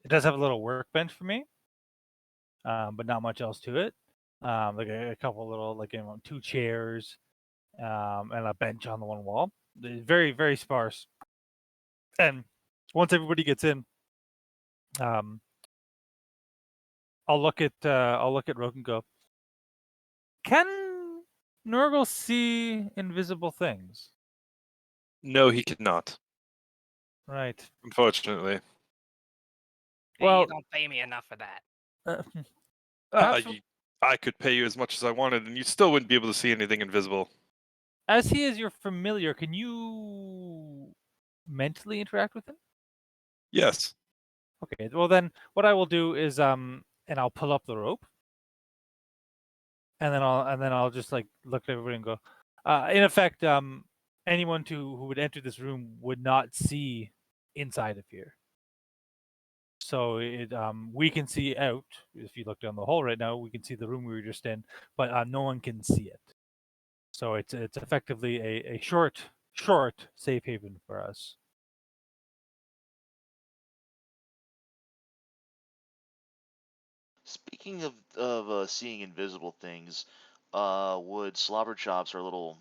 It does have a little workbench for me, but not much else to it. Like a couple little 2 chairs, and a bench on the one wall. Very very sparse. And once everybody gets in, I'll look at Roque and go, can Nurgle see invisible things? No, he cannot. Right. Unfortunately. Hey, Well- you don't pay me enough for that. Perhaps- I could pay you as much as I wanted, and you still wouldn't be able to see anything invisible. As he is your familiar, can you mentally interact with him? Yes. Okay. Well, then what I will do is and I'll pull up the rope, and then I'll just like look at everybody and go. In effect, anyone who would enter this room would not see inside of here. So we can see out. If you look down the hole right now, we can see the room we were just in, but no one can see it. So it's effectively a short safe haven for us. Speaking of seeing invisible things, would Slobberchops, our little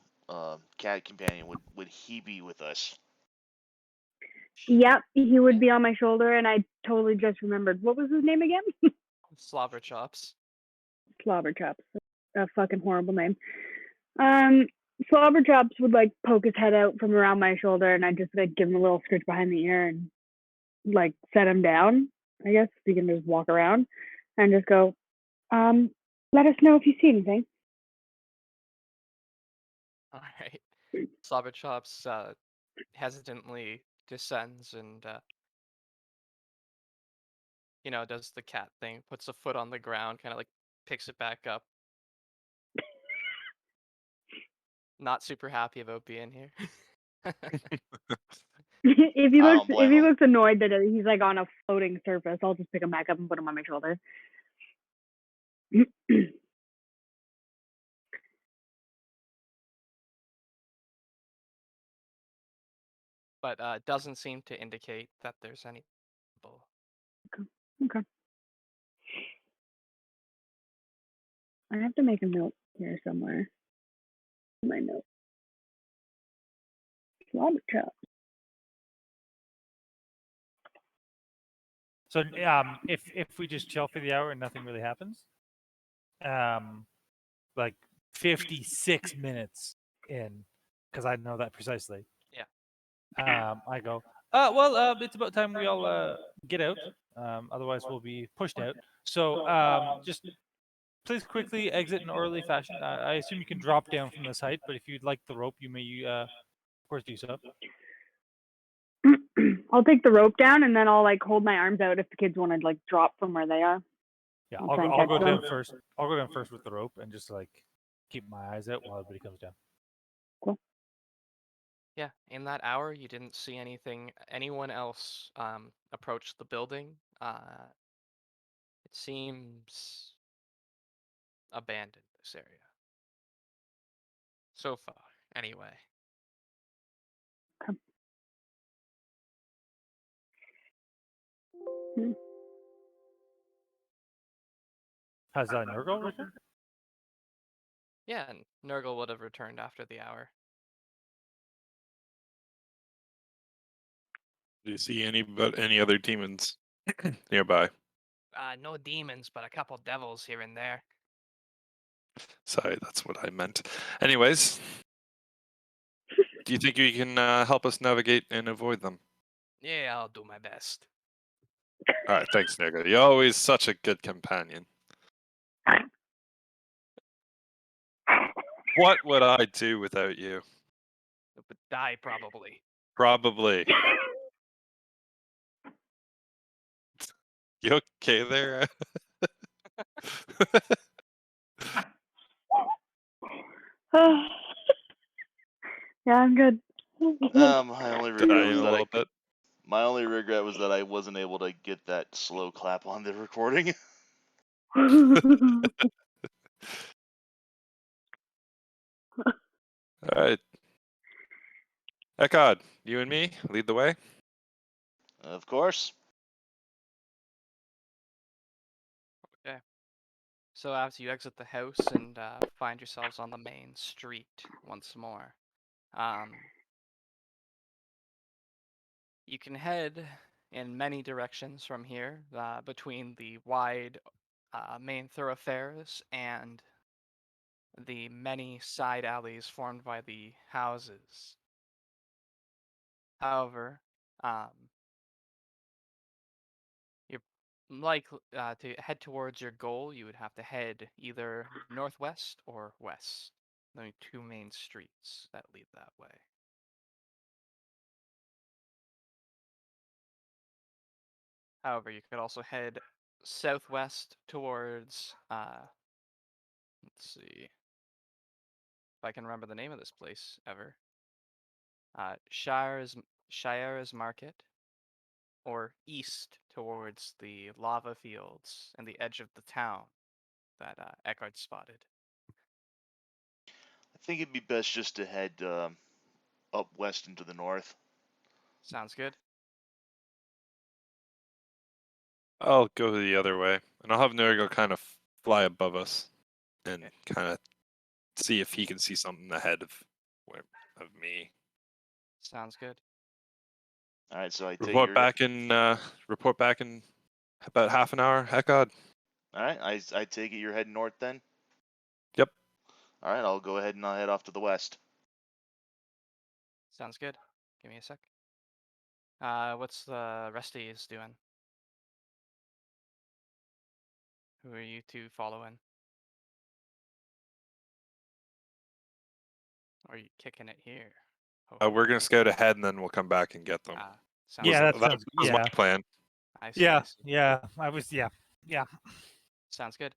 cat companion, would he be with us? Yep, he would be on my shoulder, and I totally just remembered. What was his name again? Slobber chops. Slobberchops. A fucking horrible name. Slobberchops would like poke his head out from around my shoulder, and I'd just like give him a little scritch behind the ear and like set him down. I guess so he can just walk around and just go. Let us know if you see anything. All right. Slobber chops hesitantly descends and does the cat thing, puts a foot on the ground, kind of like picks it back up. Not super happy about being here. if he I looks don't blame if he him. looks annoyed that he's like on a floating surface, I'll just pick him back up and put him on my shoulder. But doesn't seem to indicate that there's any people. Okay. I have to make a note here somewhere. My note. Slobberchop. So if we just chill for the hour and nothing really happens, like 56 minutes in, because I know that precisely. Yeah. I go. Well, it's about time we all get out. Otherwise, we'll be pushed out. So just please quickly exit in orderly fashion. I assume you can drop down from this height, but if you'd like the rope, you may, of course, do so. I'll take the rope down and then I'll like hold my arms out if the kids want to like drop from where they are. Yeah, I'll I'll try and go catch down them. first. I'll go down first with the rope and just like keep my eyes out while everybody comes down. Yeah, in that hour, you didn't see anyone else approach the building. It seems abandoned, this area. So far, anyway. Has Nurgle returned? Yeah, and Nurgle would have returned after the hour. Do you see any other demons nearby? No demons, but a couple devils here and there. Sorry, that's what I meant. Anyways, do you think you can help us navigate and avoid them? Yeah, I'll do my best. All right, thanks, Nigga. You're always such a good companion. What would I do without you? But die probably. Probably. You okay there? Yeah, I'm good. My only regret Dying was a that little bit. my only regret was that I wasn't able to get that slow clap on the recording. All right. Ekard, you and me, lead the way. Of course. Okay. So as you exit the house and find yourselves on the main street once more, you can head in many directions from here, between the wide main thoroughfares and the many side alleys formed by the houses. However, you're to head towards your goal, you would have to head either northwest or west. There are two main streets that lead that way. However, you could also head southwest towards, let's see if I can remember the name of this place ever. Shire's Market, or east towards the lava fields and the edge of the town that Ekard spotted. I think it'd be best just to head up west into the north. Sounds good. I'll go the other way, and I'll have Nurgle kind of fly above us and Okay. kind of see if he can see something ahead of me. Sounds good. All right, so I take Report your back in about half an hour, Ekard. all right. I take it you're heading north then. Yep. All right, I'll go ahead and I'll head off to the west. Sounds good. Give me a sec. What's the rest of yous doing? Who are you two following? Or are you kicking it here? We're gonna scout ahead, and then we'll come back and get them. Sounds Yeah, good. that That sounds. was my Yeah, plan. I see. I yeah, see. yeah. I was. Yeah, yeah. Sounds good.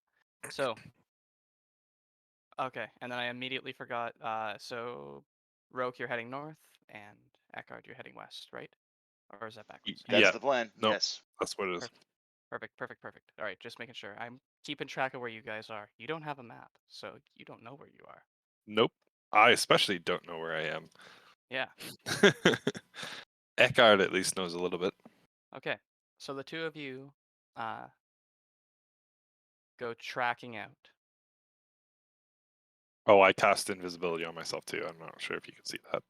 So, okay, and then I immediately forgot. So, Roque, you're heading north, and Ekard, you're heading west, right? Or is that backwards? That's Yeah. the plan. Nope. Yes. That's what it is. Perfect. All right, just making sure. I'm keeping track of where you guys are. You don't have a map, so you don't know where you are. Nope. I especially don't know where I am. Yeah. Ekard at least knows a little bit. Okay. So the two of you go tracking out. Oh, I cast invisibility on myself too. I'm not sure if you can see that.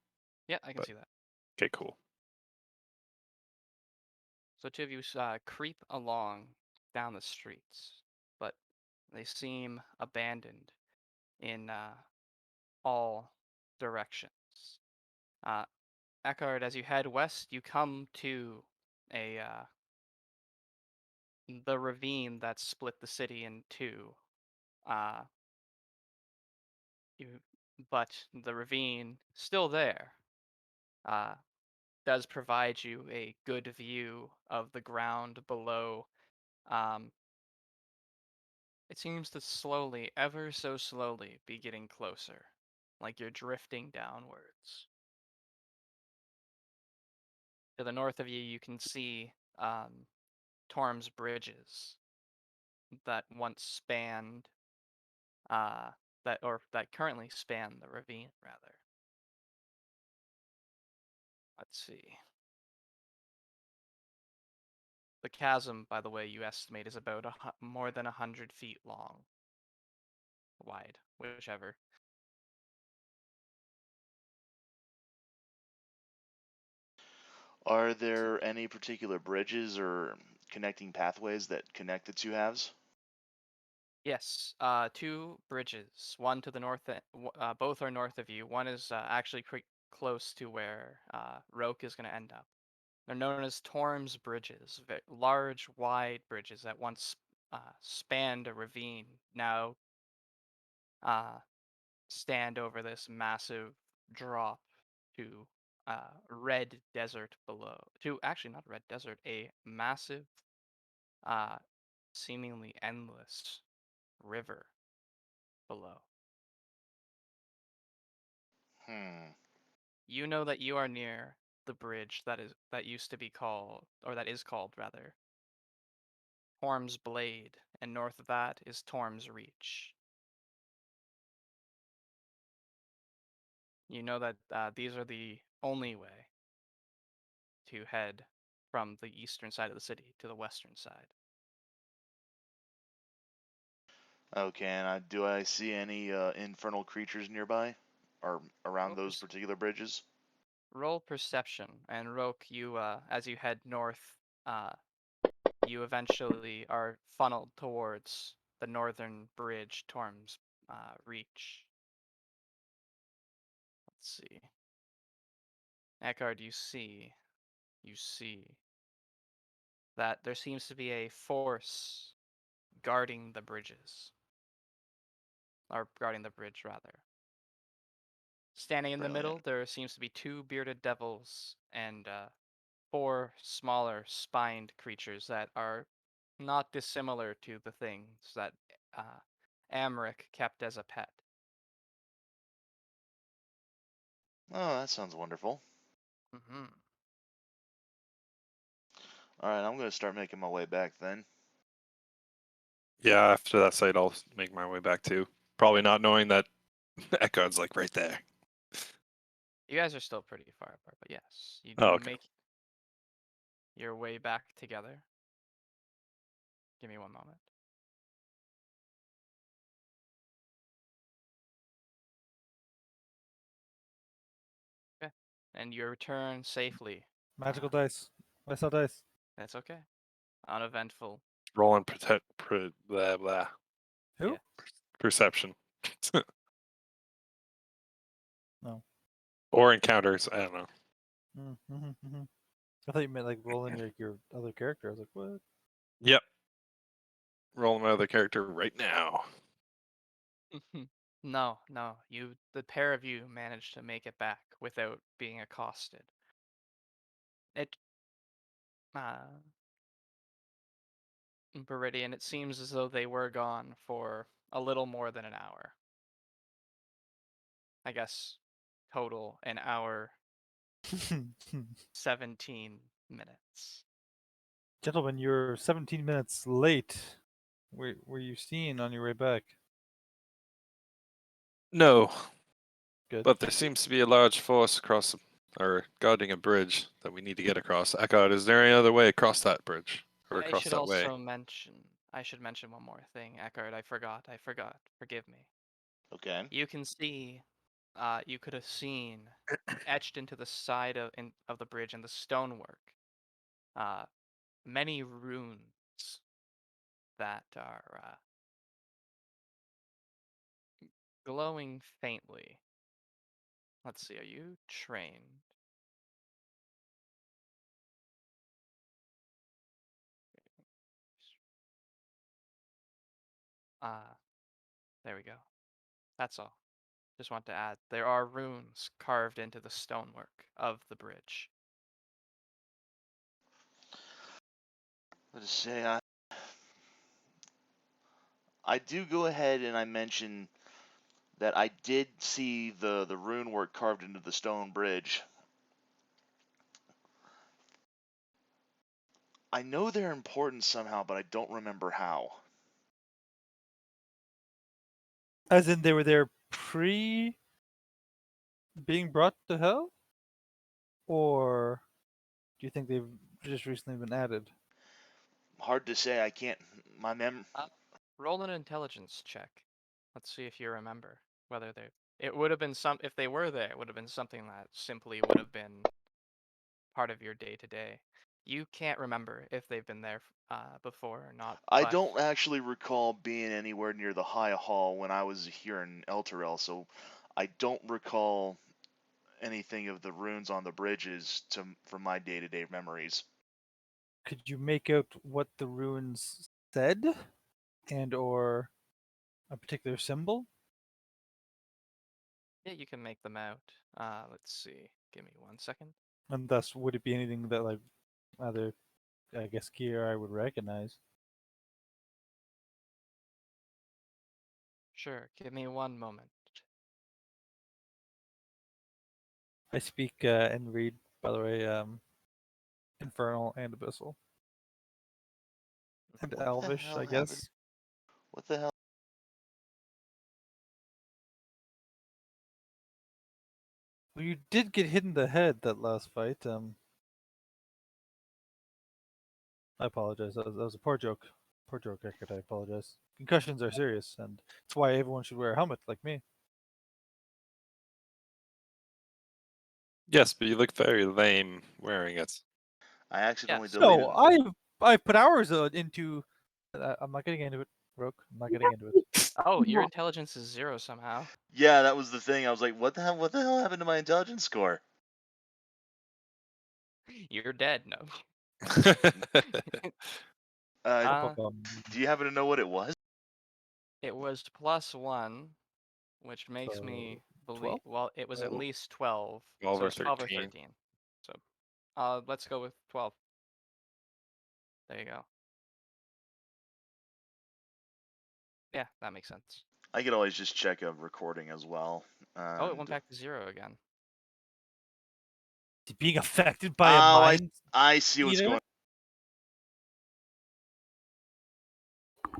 Yeah, I can But- see that. Okay, cool. So two of you creep along down the streets, but they seem abandoned in all directions. Ekard, as you head west, you come to a the ravine that split the city in two. Uh, but the ravine still there. Does provide you a good view of the ground below. Um, it seems to slowly, ever so slowly, be getting closer, like you're drifting downwards. To the north of you, you can see Torm's bridges that once spanned, that currently span the ravine, rather. Let's see. The chasm, by the way, you estimate is about more than 100 feet long, wide, whichever. Are there any particular bridges or connecting pathways that connect the two halves? Yes, two bridges. One to the north, both are north of you. One is actually pretty close to where Roque is going to end up. They're known as Torm's bridges, large, wide bridges that once spanned a ravine, now stand over this massive drop to red desert below. To actually not red desert, a massive seemingly endless river below. You know that you are near the bridge that used to be called, or that is called rather, Torm's Blade, and north of that is Torm's Reach. You know that these are the only way to head from the eastern side of the city to the western side. Okay, and do I see any infernal creatures nearby, or around Roll, those particular bridges? roll perception, and Roque, you as you head north, you eventually are funneled towards the northern bridge, Torm's Reach. Let's see. Ekard, you see that there seems to be a force guarding the bridges, or guarding the bridge rather. Standing in the Brilliant. middle, there seems to be two bearded devils and four smaller spined creatures that are not dissimilar to the things that uh, Amric kept as a pet. Oh, that sounds wonderful. Mm-hmm. Alright, I'm going to start making my way back then. Yeah, after that sight, I'll make my way back too. Probably not knowing that Ekard's like right there. You guys are still pretty far apart, but yes, you Oh, okay. make your way back together. Give me one moment. Okay. And you return safely. Magical dice. I saw dice. That's okay. Uneventful. Rolling blah blah Who? Yeah. perception. No. Or encounters. I don't know. Mm-hmm. I thought you meant like rolling your other character. I was like, what? Yep. Rolling my other character right now. No, the pair of you managed to make it back without being accosted. It, Beriadan, it seems as though they were gone for a little more than an hour. I guess total an hour, 17 minutes. Gentlemen, you're 17 minutes late. Were you seen on your way back? No, Good. but there seems to be a large force across, or guarding a bridge that we need to get across. Ekard, is there any other way across that bridge or I across should that way? also mention, I should mention one more thing, Ekard. I forgot. Forgive me. Okay. You can see, you could have seen etched into the side of the bridge and the stonework, many runes that are glowing faintly. Let's see, are you trained? Ah, there we go. That's all. Just want to add, there are runes carved into the stonework of the bridge. Let's say I do go ahead and I mention that I did see the rune work carved into the stone bridge. I know they're important somehow, but I don't remember how. As in, they were there pre being brought to hell, or do you think they've just recently been added? Hard to say. I can't. My mem. Roll an intelligence check. Let's see if you remember whether they. It would have been some. If they were there, it would have been something that simply would have been part of your day to day. You can't remember if they've been there before or not, I but don't actually recall being anywhere near the High Hall when I was here in Elturel, so I don't recall anything of the runes on the bridges from my day-to-day memories. Could you make out what the runes said, and or a particular symbol? yeah, you can make them out. Let's see. Give me 1 second. And thus, would it be anything that like either I guess Keya or I would recognize? Sure, give me one moment. I speak and read, by the way, Infernal and Abyssal. And What the Elvish, hell I happened? guess. What the hell? Well, you did get hit in the head that last fight. I apologize. That was a poor joke. Poor joke, Ekard. I apologize. Concussions are serious, and that's why everyone should wear a helmet, like me. Yes, but you look very lame wearing it. I accidentally Yes. deleted. No, I put hours into. I'm not getting into it, Roque. I'm not getting into it. Oh, your Yeah. intelligence is 0 somehow. Yeah, that was the thing. I was like, what the hell? What the hell happened to my intelligence score? You're dead. No. Uh, Bum. do you happen to know what it was? It was +1, which makes So, me believe. 12? Well, it was at Oh. least 12. 12 So or it's 12 or 13. 13. So, let's go with 12. There you go. Yeah, that makes sense. I could always just check a recording as well. Oh, it went And- back to 0 again. Being affected by a Oh, mind I see what's eater? going.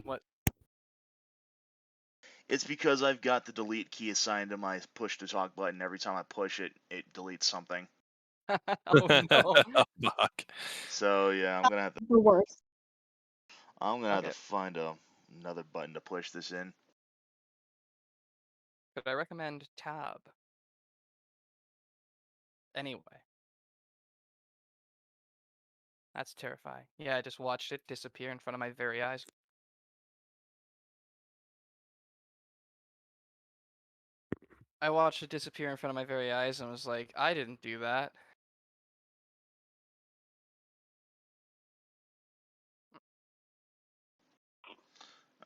What? It's because I've got the delete key assigned to my push to talk button. Every time I push it, it deletes something. Oh no. Fuck. So yeah, I'm gonna have to. The worst. I'm gonna have Okay. to find another button to push this in. Could I recommend Tab? Anyway. That's terrifying. Yeah, I just watched it disappear in front of my very eyes. I watched it disappear in front of my very eyes and was like, I didn't do that.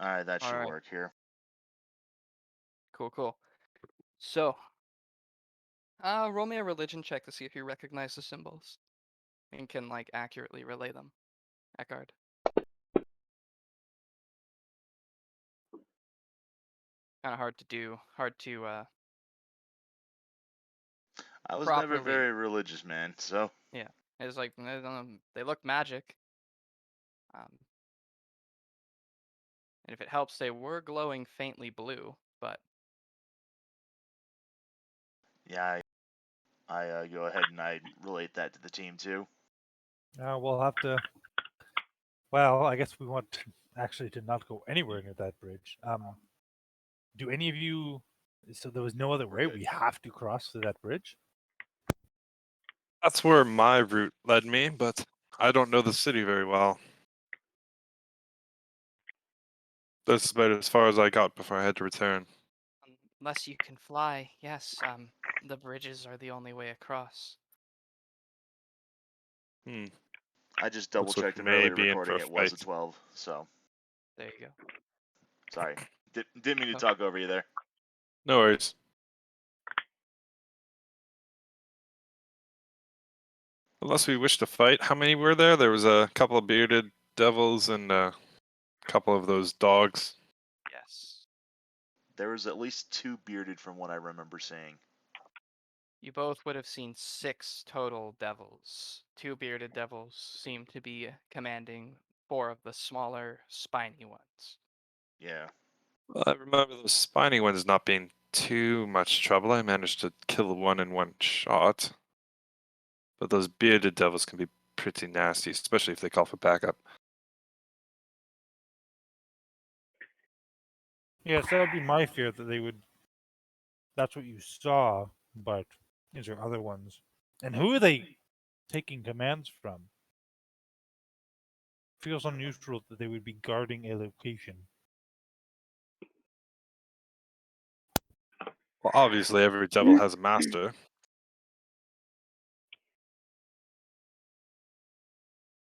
All right, that should Alright. work here. Cool, cool. So, roll me a religion check to see if you recognize the symbols and can like accurately relay them. Ekard. Kind of hard to do. Hard to I was never properly. very religious, man. So Yeah, it's like they look magic. And if it helps, they were glowing faintly blue, but yeah, I go ahead and I relate that to the team too. We'll have to. Well, I guess we want actually to not go anywhere near that bridge. Do any of you? So there was no other way. We have to cross through that bridge. That's where my route led me, but I don't know the city very well. That's about as far as I got before I had to return. unless you can fly, yes, the bridges are the only way across. Hmm. I just double Looks like checked we an may earlier be in for recording. a It was a fight. 12. So There you go. sorry. Didn't mean to Oh. talk over you there. No worries. Unless we wish to fight, how many were there? There was a couple of bearded devils and a couple of those dogs. Yes. There was at least 2 bearded from what I remember seeing. You both would have seen 6 total devils. 2 bearded devils seem to be commanding 4 of the smaller, spiny ones. Yeah. Well, I remember those spiny ones not being too much trouble. I managed to kill one in one shot. But those bearded devils can be pretty nasty, especially if they call for backup. Yes, that would be my fear that they would. That's what you saw, but is there other ones? And who are they taking commands from? Feels unusual that they would be guarding a location. Well, obviously every devil has a master.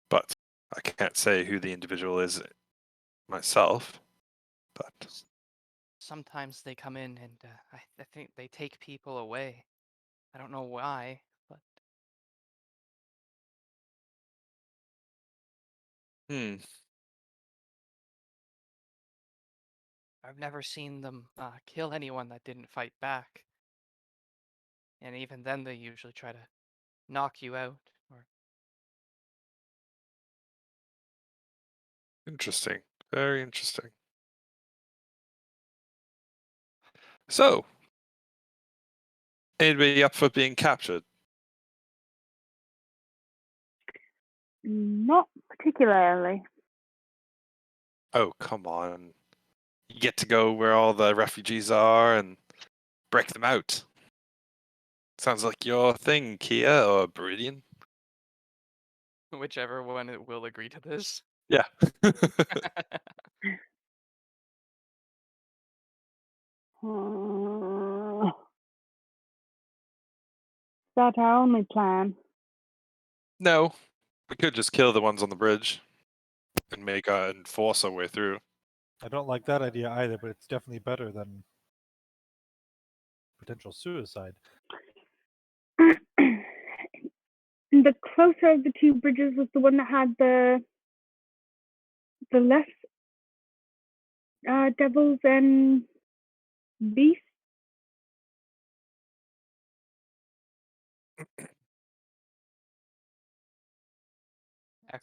But I can't say who the individual is myself. But Sometimes they come in and I think they take people away. I don't know why, but hmm. I've never seen them kill anyone that didn't fight back. And even then, they usually try to knock you out. Or Interesting. Very interesting. So, anybody up for being captured? Not particularly. Oh, come on. You get to go where all the refugees are and break them out. Sounds like your thing, Keya or Beriadan. whichever one it will agree to this. Yeah. That's our only plan. No, we could just kill the ones on the bridge and and force our way through. I don't like that idea either, but it's definitely better than potential suicide. The closer of the two bridges was the one that had the less devils and beasts.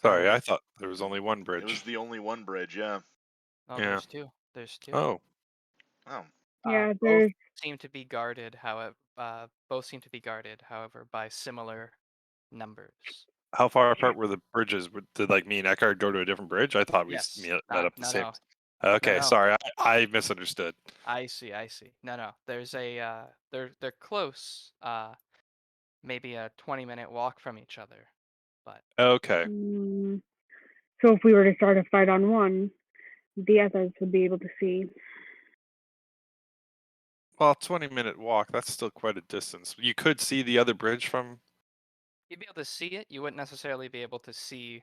Sorry, Ekard. I thought there was only one It bridge. was the only one bridge, yeah. Oh, Yeah. there's two. There's two. Oh, Oh. Yeah, Both there's seem to be guarded. However, by similar numbers. how far apart were the bridges? Did me and Ekard go to a different bridge? I thought we Yes. met up the No, same. no. Okay, no. sorry, I misunderstood. I see. No. There's a they're close. Maybe a 20-minute walk from each other. But Okay, so if we were to start a fight on one, the others would be able to see. well, 20-minute walk, that's still quite a distance. You could see the other bridge from you'd be able to see it. You wouldn't necessarily be able to see.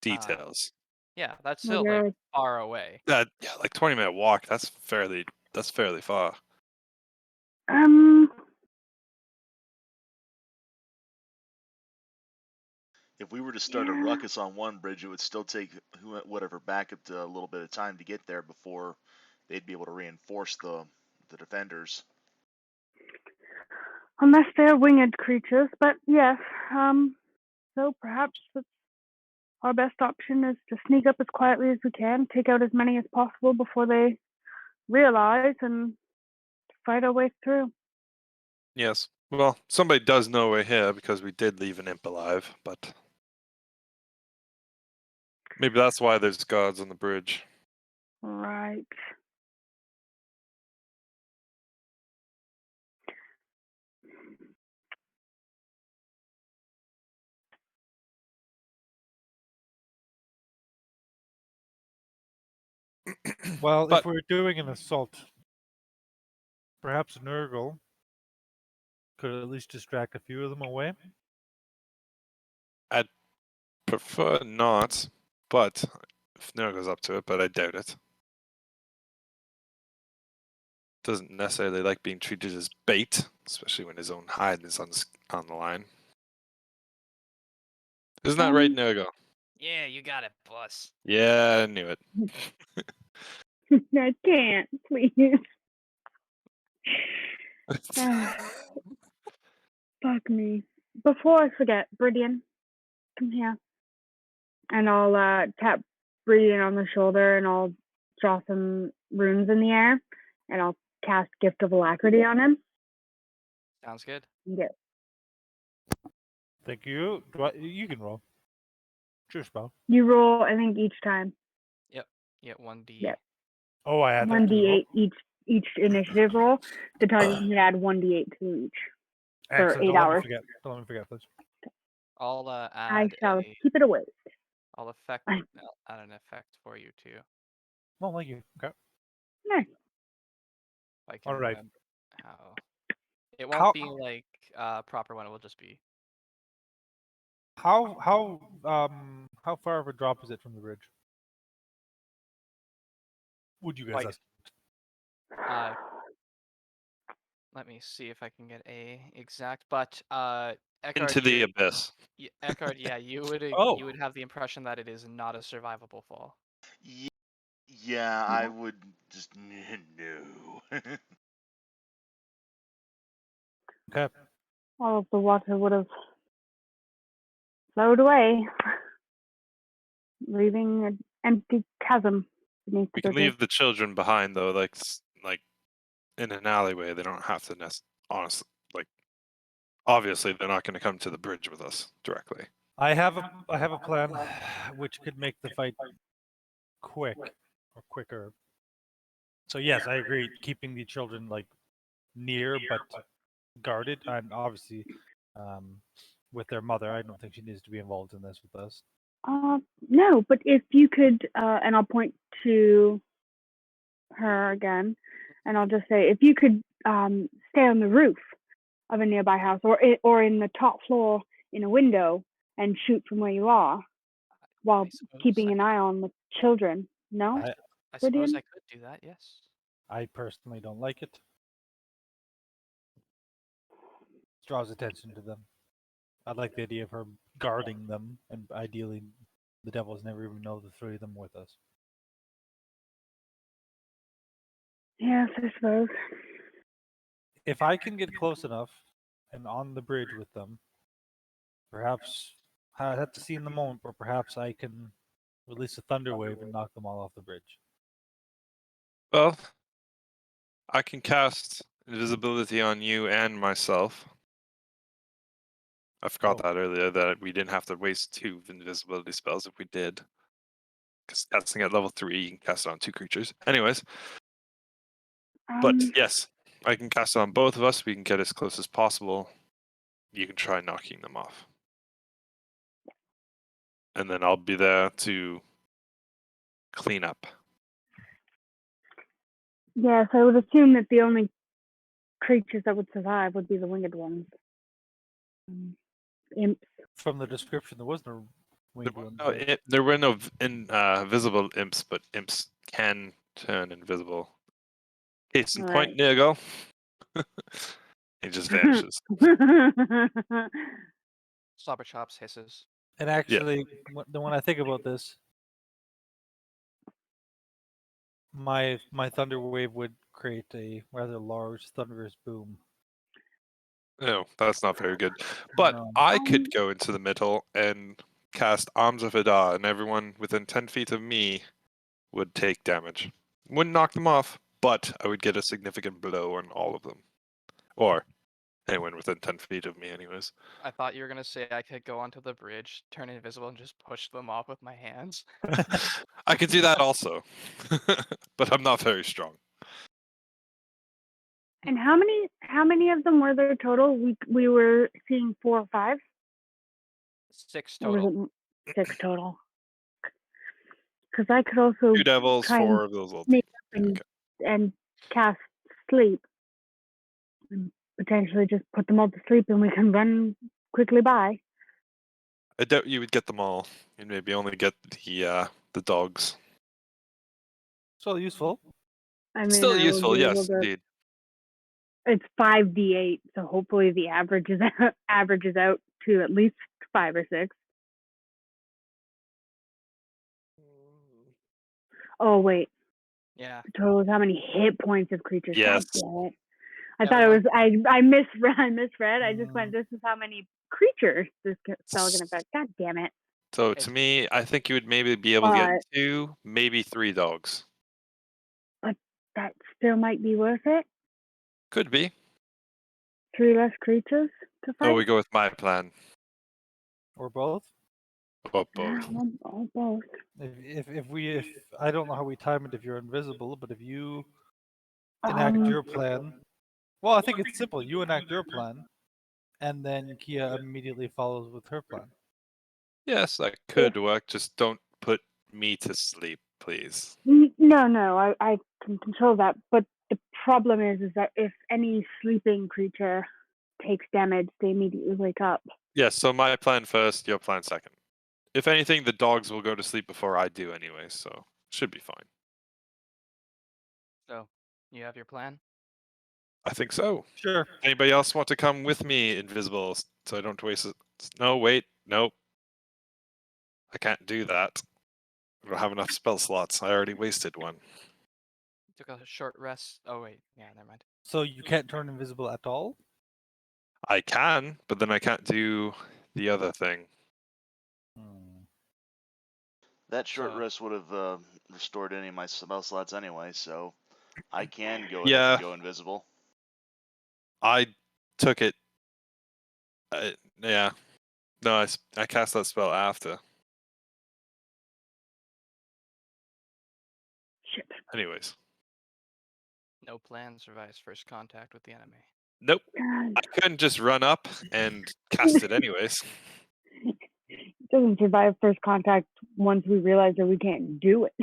details. Yeah, that's Well, still there like far away. Yeah, 20-minute walk, that's fairly far. If we were to start a ruckus on one bridge, it would still take whatever backup to a little bit of time to get there before they'd be able to reinforce the defenders. Unless they're winged creatures, but yes. So perhaps our best option is to sneak up as quietly as we can, take out as many as possible before they realize, and fight our way through. Yes. Well, somebody does know we're here because we did leave an imp alive, but maybe that's why there's guards on the bridge. Right. Well, But if we're doing an assault, perhaps Nurgle could at least distract a few of them away. I'd prefer not, but if Nurgle's up to it, but I doubt it. Doesn't necessarily like being treated as bait, especially when his own hide is on the line. Isn't that right, Nurgle? Yeah, you got it, boss. Yeah, I knew it. I can't, please. Fuck me. Before I forget, Beriadan, come here. And I'll tap Beriadan on the shoulder, and I'll draw some runes in the air, and I'll cast Gift of Alacrity on him. Sounds good. Yeah. Thank you. You can roll. Sure, spell. You roll, I think, each time. Yep, 1d. Yep. Oh, I had that. 1d8 each initiative roll. The target can add 1d8 to each for Excellent. 8 Don't hours. Don't let me forget, please. I'll I add shall keep it away. I'll add an effect for you too. Well, thank you. Okay. Nice. If I can All right. remember how. It won't be like proper one. It will just be. How far of a drop is it from the bridge? Would you guys Quite. estimate? Let me see if I can get a exact. But Ekard, Into the abyss. Ekard, yeah, you would Oh. you would have the impression that it is not a survivable fall. Yeah, I would just no. Okay. All of the water would have flowed away, leaving an empty chasm beneath We the can bridges. leave the children behind though, like in an alleyway. They don't have to honestly, like obviously they're not going to come to the bridge with us directly. I have a plan which could make the fight quick or quicker. So yes, I agree. Keeping the children like near but guarded, and obviously with their mother. I don't think she needs to be involved in this with us. No, but if you could, and I'll point to her again, and I'll just say, if you could stay on the roof of a nearby house, or in the top floor in a window, and shoot from where you are, while I suppose keeping I an could- eye on the children. No, I suppose Gideon? I could do that. Yes. I personally don't like it. Draws attention to them. I like the idea of her guarding them, and ideally, the devils never even know the three of them with us. Yes, I suppose. If I can get close enough and on the bridge with them, perhaps I have to see in the moment, but perhaps I can release a thunder wave and knock them all off the bridge. Well, I can cast invisibility on you and myself. I forgot that earlier, that we didn't have to waste 2 invisibility spells if we did. Because casting at level 3, you can cast it on 2 creatures. Anyways, but yes, I can cast it on both of us. We can get as close as possible. You can try knocking them off. And then I'll be there to clean up. Yes, I would assume that the only creatures that would survive would be the winged ones. Imps. From the description, there was no winged ones. Right? There were no visible imps, but imps can turn invisible. Case in point, Right. there you go. It just vanishes. Slobber chops hisses. And actually, when I think about this, my thunder wave would create a rather large thunderous boom. No, that's not very good. But No. I could go into the middle and cast Arms of Ida, and everyone within 10 feet of me would take damage. Wouldn't knock them off, but I would get a significant blow on all of them. Or anyone within 10 feet of me, anyways. I thought you were gonna say I could go onto the bridge, turn invisible, and just push them off with my hands. I could do that also, but I'm not very strong. And how many of them were there total? We were seeing 4 or 5. 6 Or was total. it 6 total? Because I could also 2 devils, try and 4 of those little sneak things. up and cast sleep, and potentially just put them all to sleep, and we can run quickly by. I doubt you would get them all. You'd maybe only get the dogs. So useful. I mean, Still I will useful, be able yes, to. indeed. It's 5d8, so hopefully the averages out to at least 5 or 6. Oh wait, Yeah. the total is how many hit points of creatures. Yes. God damn it. I Never thought it was mind. I misread. I just went, this is how many creatures this spell can affect. God damn it. So It's- to me, I think you would maybe be able to get But 2, maybe 3 dogs. that still might be worth it. Could be. 3 less creatures to fight. Oh, we go with my plan. Or both. Or both. Or both. If I don't know how we time it if you're invisible, but if you enact your plan, well, I think it's simple. You enact your plan, and then Keya immediately follows with her plan. Yes, that could work. Just don't put me to sleep, please. No, I can control that. But the problem is that if any sleeping creature takes damage, they immediately wake up. Yes, so my plan first, your plan second. If anything, the dogs will go to sleep before I do anyway, so should be fine. So, you have your plan? I think so. Sure. Anybody else want to come with me, invisible, so I don't waste it? No, wait, nope. I can't do that. I don't have enough spell slots. I already wasted one. Took a short rest. Oh wait, yeah, never mind. So you can't turn invisible at all? I can, but then I can't do the other thing. That short So- rest would have restored any of my spell slots anyway, so I can go ahead Yeah. and go invisible. I took it. Yeah. No, I cast that spell after. Shit. Anyways. No plan survives first contact with the enemy. Nope. God. I couldn't just run up and cast it anyways. It doesn't survive first contact once we realize that we can't do it.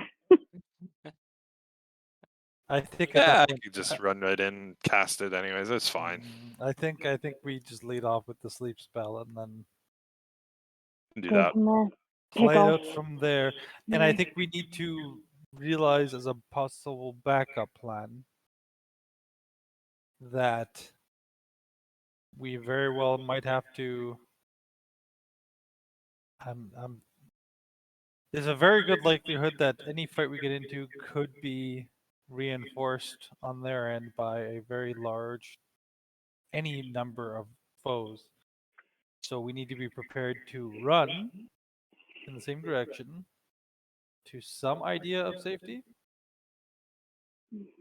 I think at Yeah, that I point, could just run right in and cast it anyways. It's fine. I think we just lead off with the sleep spell and then Do Go that. from there. play Pick it off. out from there. And I think we need to realize as a possible backup plan that we very well might have to. There's a very good likelihood that any fight we get into could be reinforced on their end by a very large, any number of foes. So we need to be prepared to run in the same direction to some idea of safety.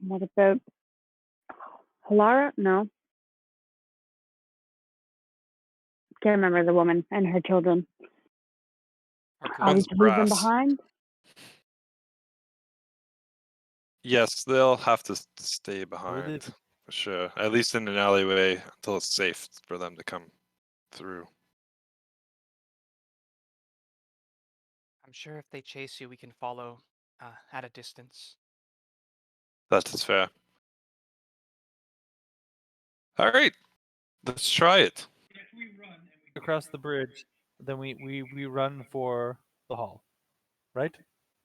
What about Halara? No. Can't remember the woman and her children. Are we One's to leave them brass. behind? Yes, they'll have to stay Will behind they- for sure. At least in an alleyway until it's safe for them to come through. I'm sure if they chase you, we can follow at a distance. That is fair. All right, let's try it. Across the bridge, then we run for the hall, right?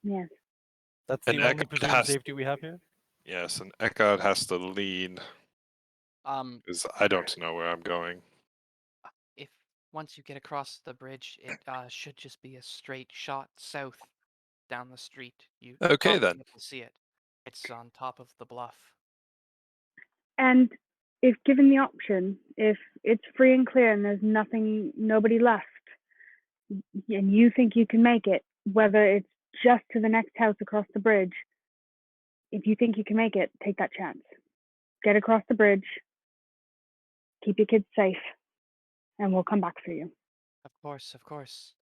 Yes. That's And the only Ekard presumed has- safety we have here. Yes, and Ekard has to lead because I don't know where I'm going. If once you get across the bridge, it should just be a straight shot south down the street. You Okay, probably then. get to see it. It's on top of the bluff. And if given the option, if it's free and clear and there's nobody left, and you think you can make it, whether it's just to the next house across the bridge, if you think you can make it, take that chance. Get across the bridge, keep your kids safe, and we'll come back for you. Of course, of course.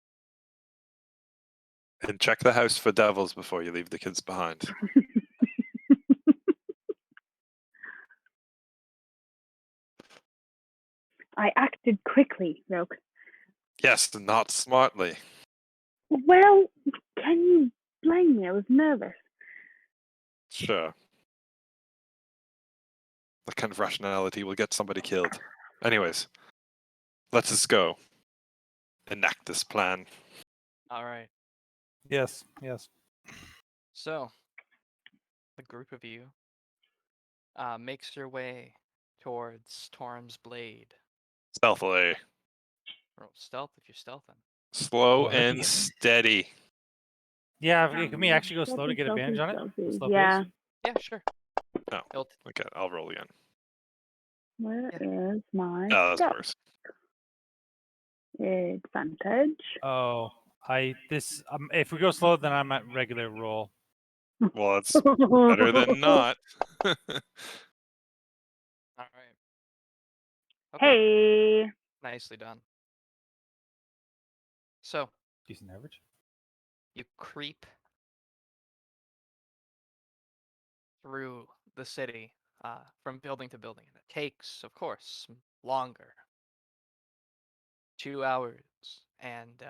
And check the house for devils before you leave the kids behind. I acted quickly, Roque. Yes, not smartly. Well, can you blame me? I was nervous. Sure. That kind of rationality will get somebody killed. Anyways, let us go. Enact this plan. All right. Yes, yes. So, the group of you makes your way towards Torm's Blade. Stealthily. Roll stealth if you're stealthing. Slow Oh, that'd and be- steady. Yeah, can we actually go slow to get advantage on it? With slow Yeah. pace? Yeah, sure. Oh, It'll t- okay, I'll roll again. Where is my Oh, that's stealth? worse. Advantage? Oh, if we go slow, then I'm at regular roll. Well, it's better than not. All right. Okay. Hey. Nicely done. So, Decent average. you creep through the city from building to building. And it takes, of course, longer. 2 hours. And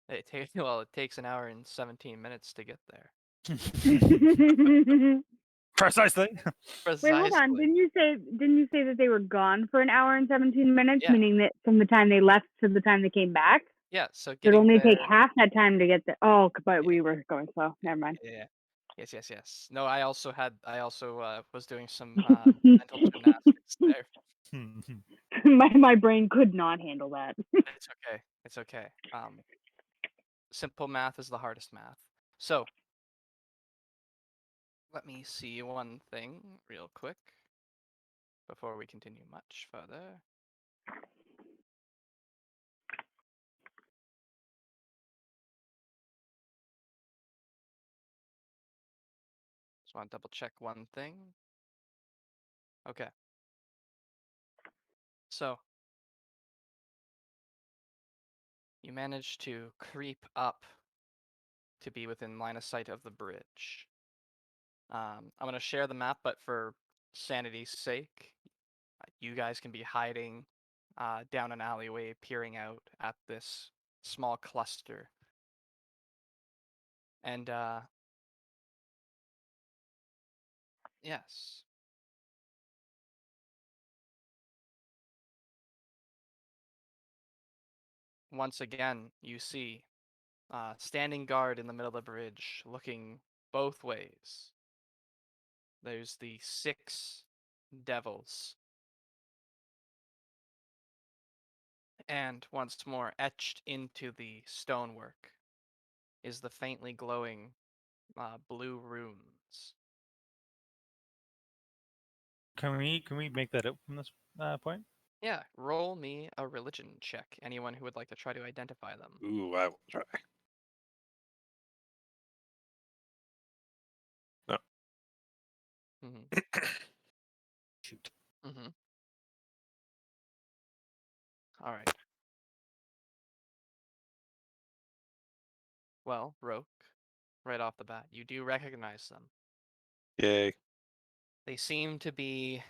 it takes an hour and 17 minutes to get there. Precisely. Precisely. Wait, hold on. Didn't you say that they were gone for an hour and 17 minutes? Yeah. Meaning that from the time they left to the time they came back? Yeah, so It would getting only take there. half that time to get there. Oh, but we were going slow. Never mind. Yeah. Yes. No, I also was doing some mental gymnastics there. my brain could not handle that. It's okay. simple math is the hardest math. So, let me see one thing real quick before we continue much further. Just want to double check one thing. Okay. So, you managed to creep up to be within line of sight of the bridge. I'm going to share the map, but for sanity's sake, you guys can be hiding down an alleyway, peering out at this small cluster. And, yes. Once again, you see standing guard in the middle of the bridge, looking both ways. There's the 6 devils. And once more, etched into the stonework is the faintly glowing blue runes. Can we make that up from this point? Yeah, roll me a religion check. Anyone who would like to try to identify them. Ooh, I will try. No. Mm-hmm. Shoot. Mm-hmm. All right. Well, Roque, right off the bat, you do recognize them. Yay. They seem to be,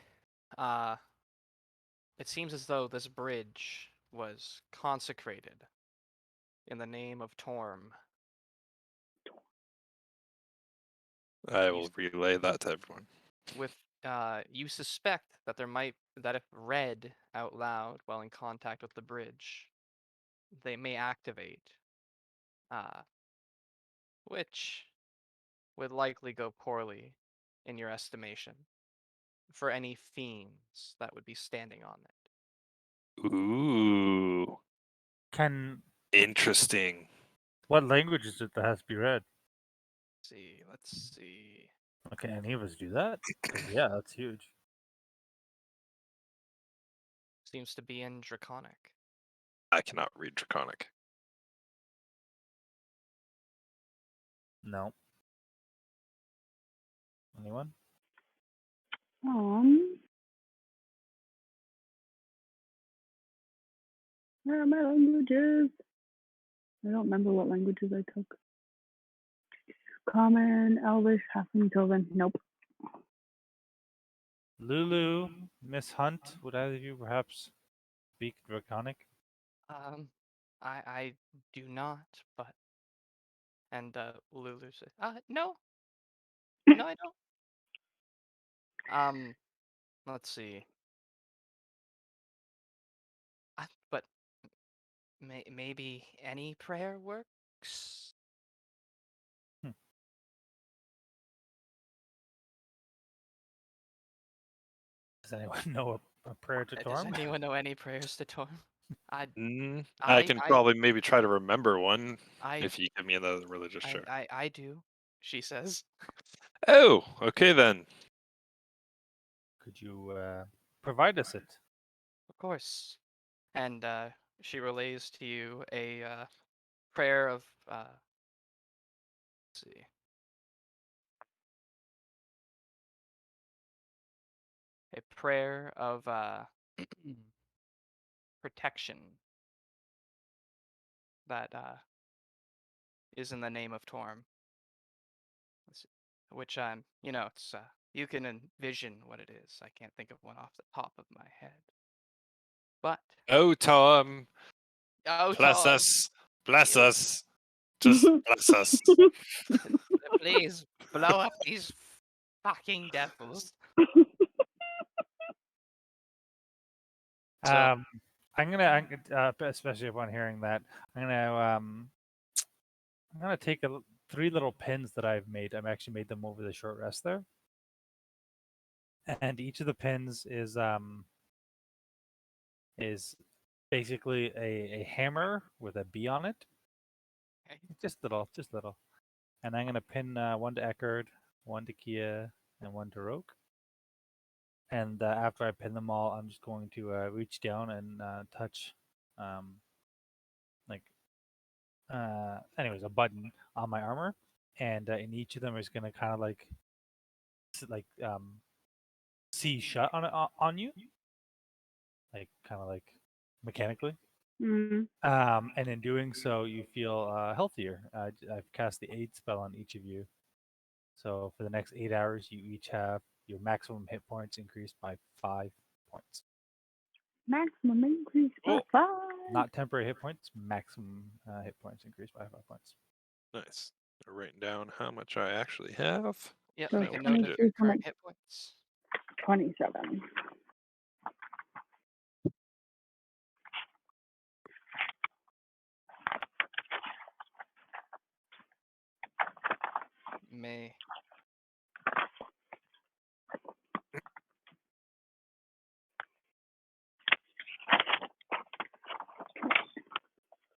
it seems as though this bridge was consecrated in the name of Torm. I will relay that to everyone. With, you suspect that that if read out loud while in contact with the bridge, they may activate, which would likely go poorly in your estimation for any fiends that would be standing on it. Ooh, Can interesting. what language is it that has to be read? Let's see. Can any of us do that? 'Cause, yeah, that's huge. Seems to be in Draconic. I cannot read Draconic. No. Anyone? Where are my languages? I don't remember what languages I took. Common, Elvish, Halfling, Sylvan. Nope. Lulu, Miss Hunt, would either of you perhaps speak Draconic? I do not, but and Lulu says, no, no, I don't. Let's see. But maybe any prayer works. Does anyone know a prayer to Does Torm? anyone know any prayers to Torm? I I can probably maybe try to remember one I if you give me another religious check. I do. She says. Oh, okay then. Could you provide us it? Of course. And she relays to you a prayer of let's see. A prayer of protection that is in the name of Torm. Which it's you can envision what it is. I can't think of one off the top of my head. But Oh, Tom, bless Torm, us. Bless you us. Just bless us. please blow up these fucking devils. So I'm gonna, especially upon hearing that, I'm gonna take 3 little pins that I've made. I've actually made them over the short rest there, and each of the pins is basically a hammer with a B on it, Just little. And I'm gonna pin one to Ekard, one to Keya, and one to Roque. And after I pin them all, I'm just going to reach down and touch, anyways, a button on my armor, and in each of them is gonna kind of like see shut on you, like kind of like mechanically. Mm. And in doing so, you feel healthier. I've cast the aid spell on each of you. So for the next 8 hours, you each have your maximum hit points increased by 5 points. Maximum increase by Oh, 5. Not temporary hit points, maximum hit points increased by 5 points. Nice. I'm writing down how much I actually have. Yep, So make a note of 22 your from current hit points. 27. You may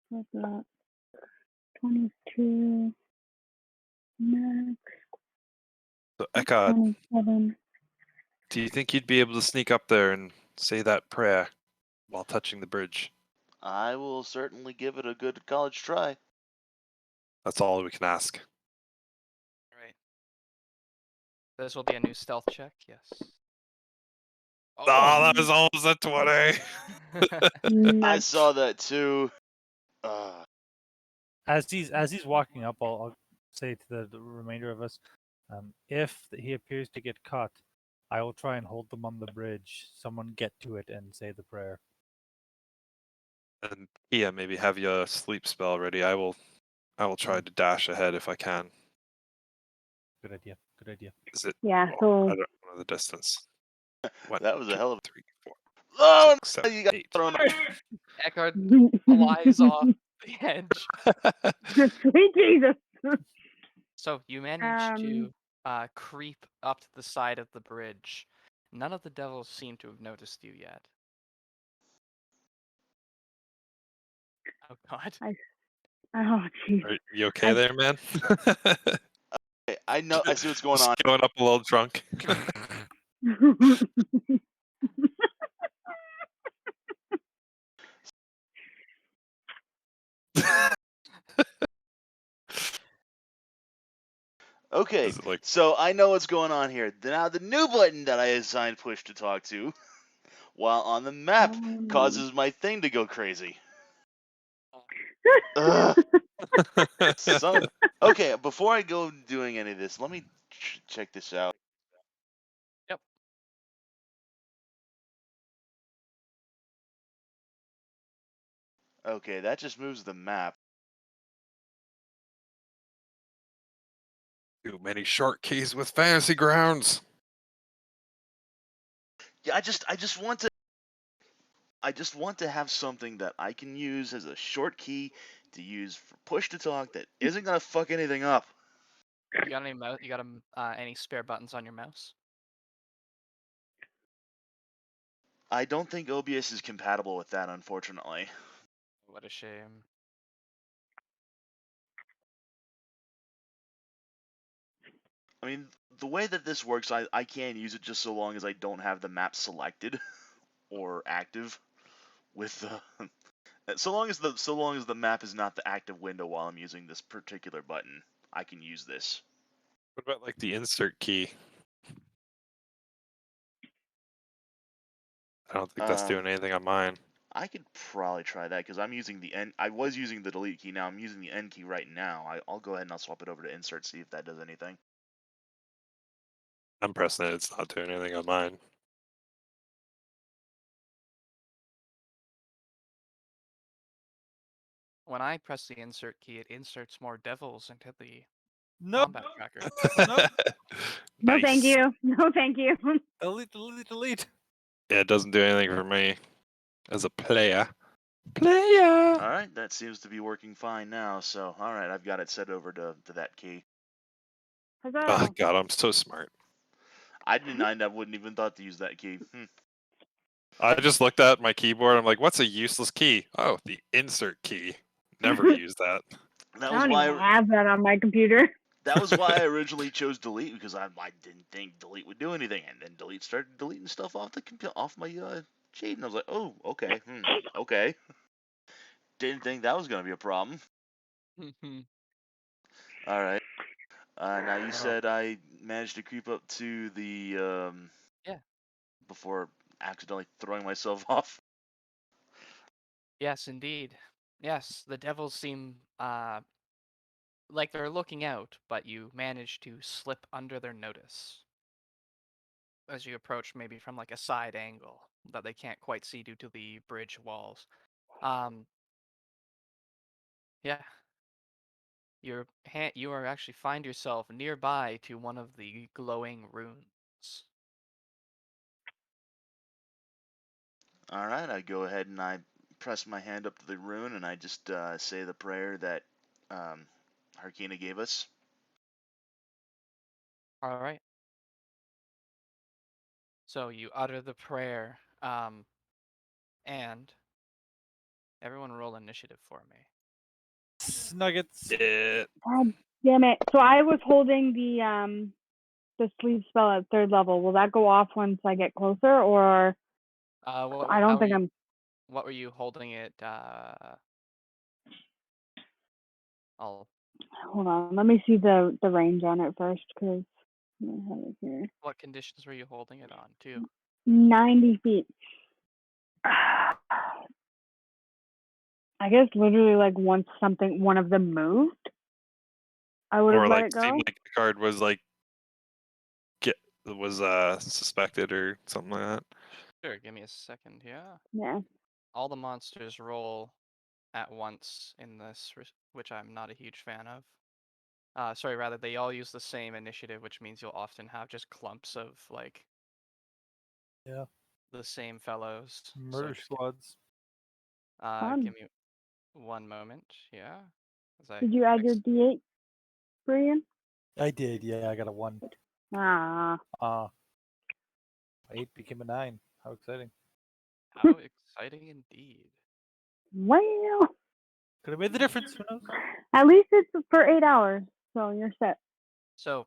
What's that? 22. Max. So, Ekard, 27. do you think you'd be able to sneak up there and say that prayer while touching the bridge? I will certainly give it a good college try. That's all we can ask. right. This will be a new stealth check. Yes. Oh, that was almost a 20. I Nice. saw that too. As he's walking up, I'll say to the remainder of us, if he appears to get caught, I will try and hold them on the bridge. Someone get to it and say the prayer. And yeah, maybe have your sleep spell ready. I will try to dash ahead if I can. Good idea. Is it? Yeah, I so don't know the distance. One, That was a 2, hell of 3, 4, Oh, 6, 7, you got 8. thrown. Ekard flies off the edge. Sweet Jesus. So you manage to creep up to the side of the bridge. None of the devils seem to have noticed you yet. Oh God. Oh, jeez. Are you okay there, man? Hey, I know. I see what's going Just on. going up a little drunk. Okay, Is it like so I know what's going on here. Now the new button that I assigned push to talk to, while on the map, causes my thing to go crazy. Ugh, son of- Okay, before I go doing any of this, let me check this out. Yep. Okay, that just moves the map. too many short keys with fantasy grounds? Yeah, I just want to have something that I can use as a short key to use for push to talk that isn't gonna fuck anything up. You got any You got any spare buttons on your mouse? I don't think OBS is compatible with that, unfortunately. What a shame. I mean, the way that this works, I can use it just so long as I don't have the map selected or active. With so long as the map is not the active window while I'm using this particular button, I can use this. What about like the insert key? I don't think that's doing anything on mine. I could probably try that because I'm using the N. I was using the delete key. Now I'm using the N key right now. I'll go ahead and I'll swap it over to insert, see if that does anything. I'm pressing it. It's not doing anything on mine. When I press the insert key, it inserts more devils into the No, combat tracker. No, thank Nice. you. No, thank you. delete. Yeah, it doesn't do anything for me as a player. Player. All right, that seems to be working fine now. So all right, I've got it set over to that key. Oh Huzzah. God, I'm so smart. I wouldn't even thought to use that key. I just looked at my keyboard. I'm like, what's a useless key? Oh, the insert key. Never use that. That I was don't why. even have that on my computer. That was why I originally chose delete, because I didn't think delete would do anything, and then delete started deleting stuff off the off my sheet, and I was like, oh, okay, okay. Didn't think that was gonna be a problem. All right. Now you said I managed to creep up to the Yeah. before accidentally throwing myself off. Yes, indeed. Yes, the devils seem like they're looking out, but you manage to slip under their notice as you approach, maybe from like a side angle that they can't quite see due to the bridge walls. Yeah, you are actually find yourself nearby to one of the glowing runes. All right, I go ahead and I press my hand up to the rune, and I just say the prayer that Harkina gave us. All right. So you utter the prayer, and everyone roll initiative for me. Nuggets. Yeah. God damn it. So I was holding the sleeve spell at 3rd level. Will that go off once I get closer, or I don't think I'm. What were you holding it? I'll. Hold on. Let me see the range on it first, because I have it here. What conditions were you holding it on too? 90 feet. I guess literally like once one of them moved, I would have Or let like it go. seemed like the card was like suspected or something like that. Sure, give me a second here. Yeah. All the monsters roll at once in this, which I'm not a huge fan of. Sorry, rather, they all use the same initiative, which means you'll often have just clumps of, like, Yeah. the same fellows. Murder just squads. give me one moment, yeah. Did you add your D8, Brian? I did, yeah. I got a 1. Ah. 8 became a 9. How exciting. How exciting indeed. Well, Could have made the difference. Who knows? at least it's for 8 hours, so you're set. So,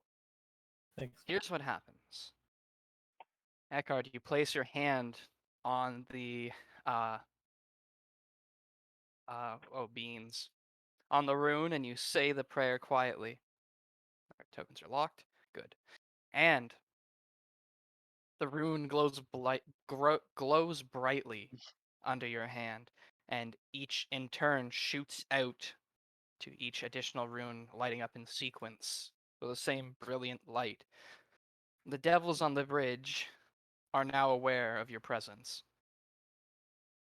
Thanks. here's what happens. Ekard, you place your hand on the beans on the rune, and you say the prayer quietly. Our tokens are locked. Good. And the rune glows brightly under your hand, and each in turn shoots out to each additional rune, lighting up in sequence with the same brilliant light. The devils on the bridge are now aware of your presence,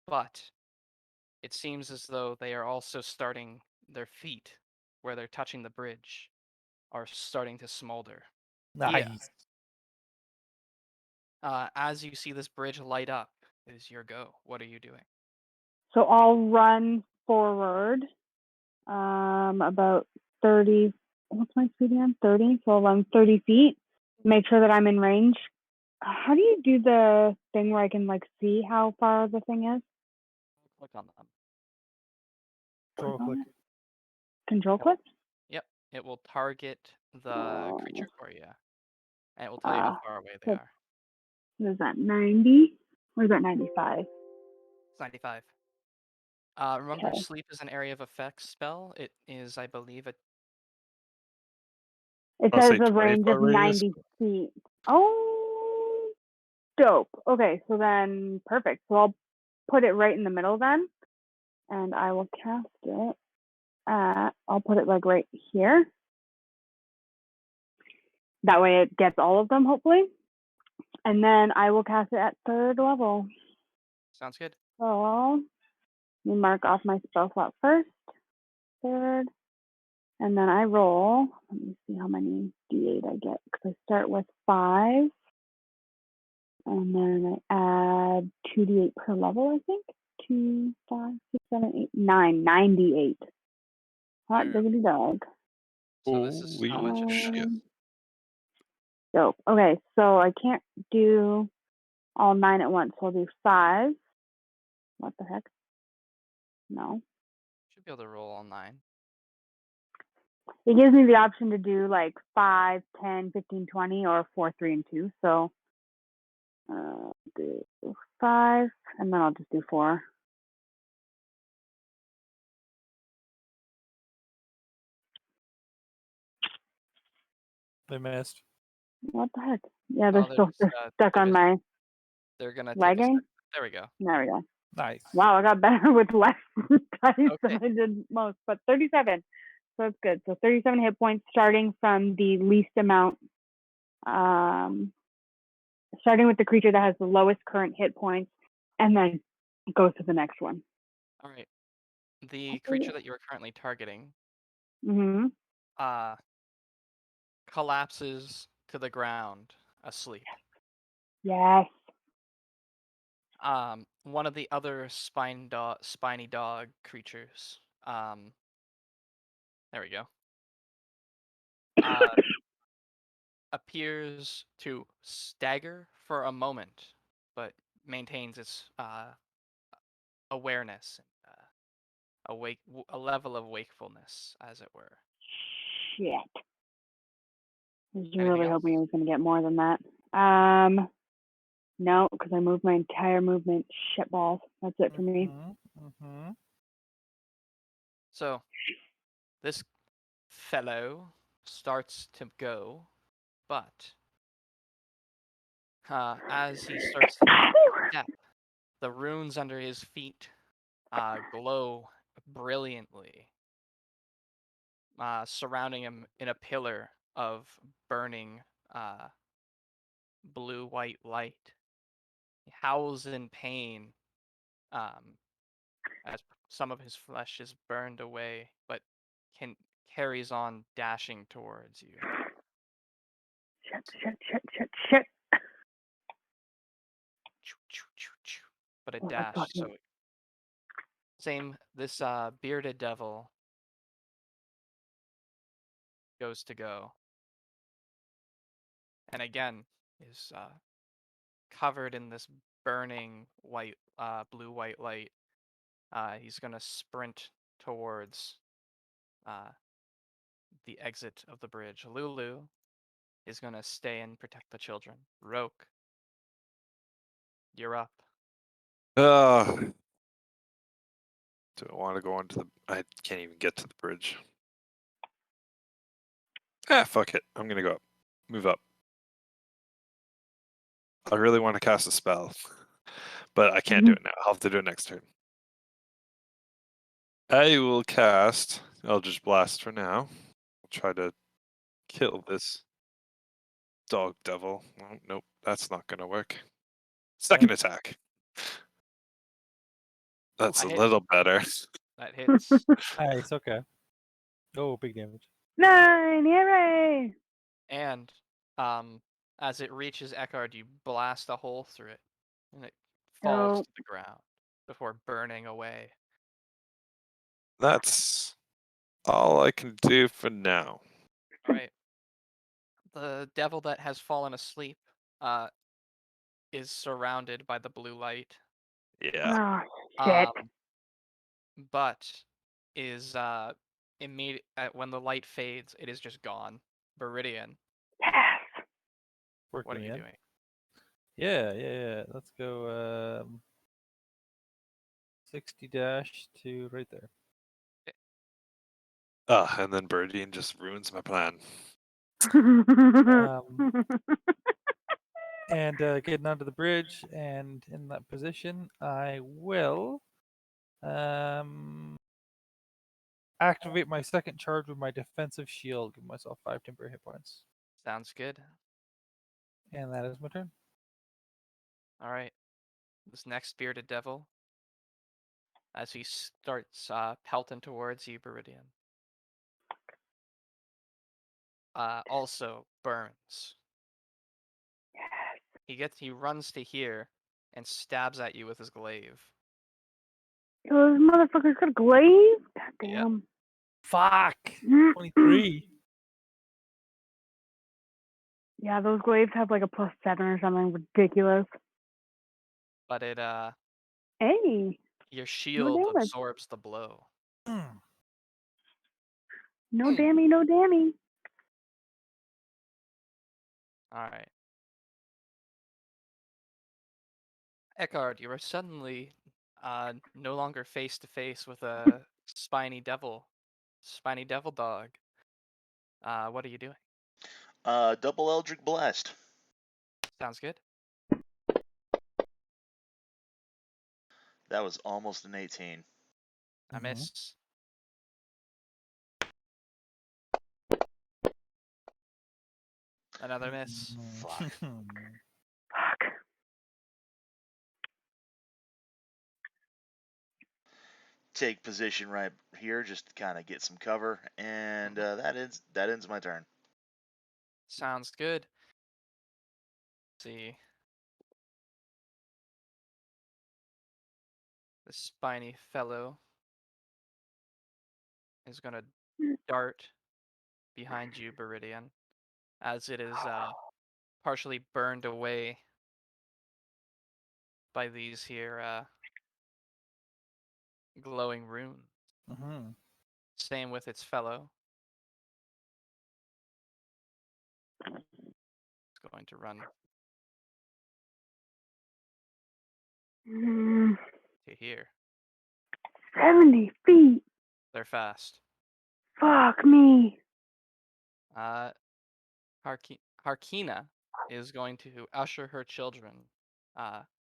but it seems as though they are also starting their feet, where they're touching the bridge, are starting to smolder. Nice. As you see this bridge light up, it is your go. What are you doing? So I'll run forward about 30. What's my speed again? 30. So I'll run 30 feet. Make sure that I'm in range. How do you do the thing where I can like see how far the thing is? Click on them. Control click. Control click? Yep, it will target the creature for you, and it will tell you how far away they what- are. What is that, 90? Or is that 95? It's 95. Remember, Okay. sleep is an area of effect spell. It is, I believe, It I'll says say a range 24 of radius. 90 feet. Oh, dope. Okay, so then perfect. So I'll put it right in the middle then, and I will cast it at, I'll put it like right here. That way it gets all of them, hopefully. And then I will cast it at 3rd level. sounds good. So let me mark off my spell slot first, 3rd, and then I roll. Let me see how many D8 I get, because I start with 5, and then I add 2D8 per level, I think. 2, 5, 6, 7, 8, 9, 98. Hot There. diggity dog. So this is how much it shit. does. Dope. Okay, so I can't do all 9 at once, so I'll do 5. What the heck? No. Should be able to roll all 9. It gives me the option to do like 5, 10, 15, 20, or 4, 3, and 2. So do 5, and then I'll just do 4. They missed. What the heck? Yeah, Oh, they're still stuck on my they're gonna take a lagging. second. There we go. There we go. Nice. Wow, I got better with less dice Okay. than I did most, but 37. So it's good. So 37 hit points starting from the least amount, starting with the creature that has the lowest current hit points, and then goes to the next one. All right. The creature that you are currently targeting Mm-hmm. collapses to the ground asleep. Yes. One of the other spiny dog creatures. There we go. Appears to stagger for a moment, but maintains its awareness and a level of wakefulness, as it were. Shit. I was Anything really else? hoping I was going to get more than that. No, because I moved my entire movement. Shitballs. That's it for me. Mm-hmm. So, this fellow starts to go, but as he starts to take a step, the runes under his feet glow brilliantly, surrounding him in a pillar of burning blue-white light. He howls in pain as some of his flesh is burned away, but carries on dashing towards you. Shit. But it Oh, dashed, fucking- so this bearded devil goes to go. And again is covered in this burning blue-white light. He's gonna sprint towards the exit of the bridge. Lulu is gonna stay and protect the children. Roque, you're up. Do I want to go into the... I can't even get to the bridge. Fuck it. I'm gonna go up. Move up. I really want to cast a spell, but I can't do it now. I'll have to do it next turn. I will cast Eldritch Blast for now. I'll try to kill this dog devil. Oh, nope, that's not gonna work. Second attack. That's a hit. little better. That hits. Nice. Okay. Oh, big damage. 9, hooray! And as it reaches Ekard, you blast a hole through it, and it falls Oh. to the ground before burning away. That's all I can do for now. All right. The devil that has fallen asleep is surrounded by the blue light, Yeah. Oh, shit. but is immediate when the light fades, it is just gone. Beriadan, Yes. what are Working you in. doing? Yeah. Let's go 60 dash to right there. And then Beriadan just ruins my plan. And getting onto the bridge, and in that position, I will activate my second charge with my defensive shield, give myself 5 temporary hit points. Sounds good. And that is my turn. All right. This next bearded devil, as he starts pelting towards you, Beriadan, also burns. He runs to here and stabs at you with his glaive. Oh, this motherfucker's got a glaive? God Yep. damn. Fuck! 23. Yeah, those glaives have like a +7 or something ridiculous. But Hey. your shield damage. absorbs the blow. No dammy, no dammy. All right. Ekard, you are suddenly no longer face to face with a spiny devil dog. What are you doing? Double Eldritch Blast. Sounds good. That was almost an 18. I miss. Another miss. Fuck. Fuck. Take position right here, just to kind of get some cover, and that ends my turn. Sounds good. Let's see. The spiny fellow is gonna dart behind you, Beriadan, as it is partially burned away by these here glowing runes. Same with its fellow. It's going to run to here. 70 feet. They're fast. Fuck me. Harkina is going to usher her children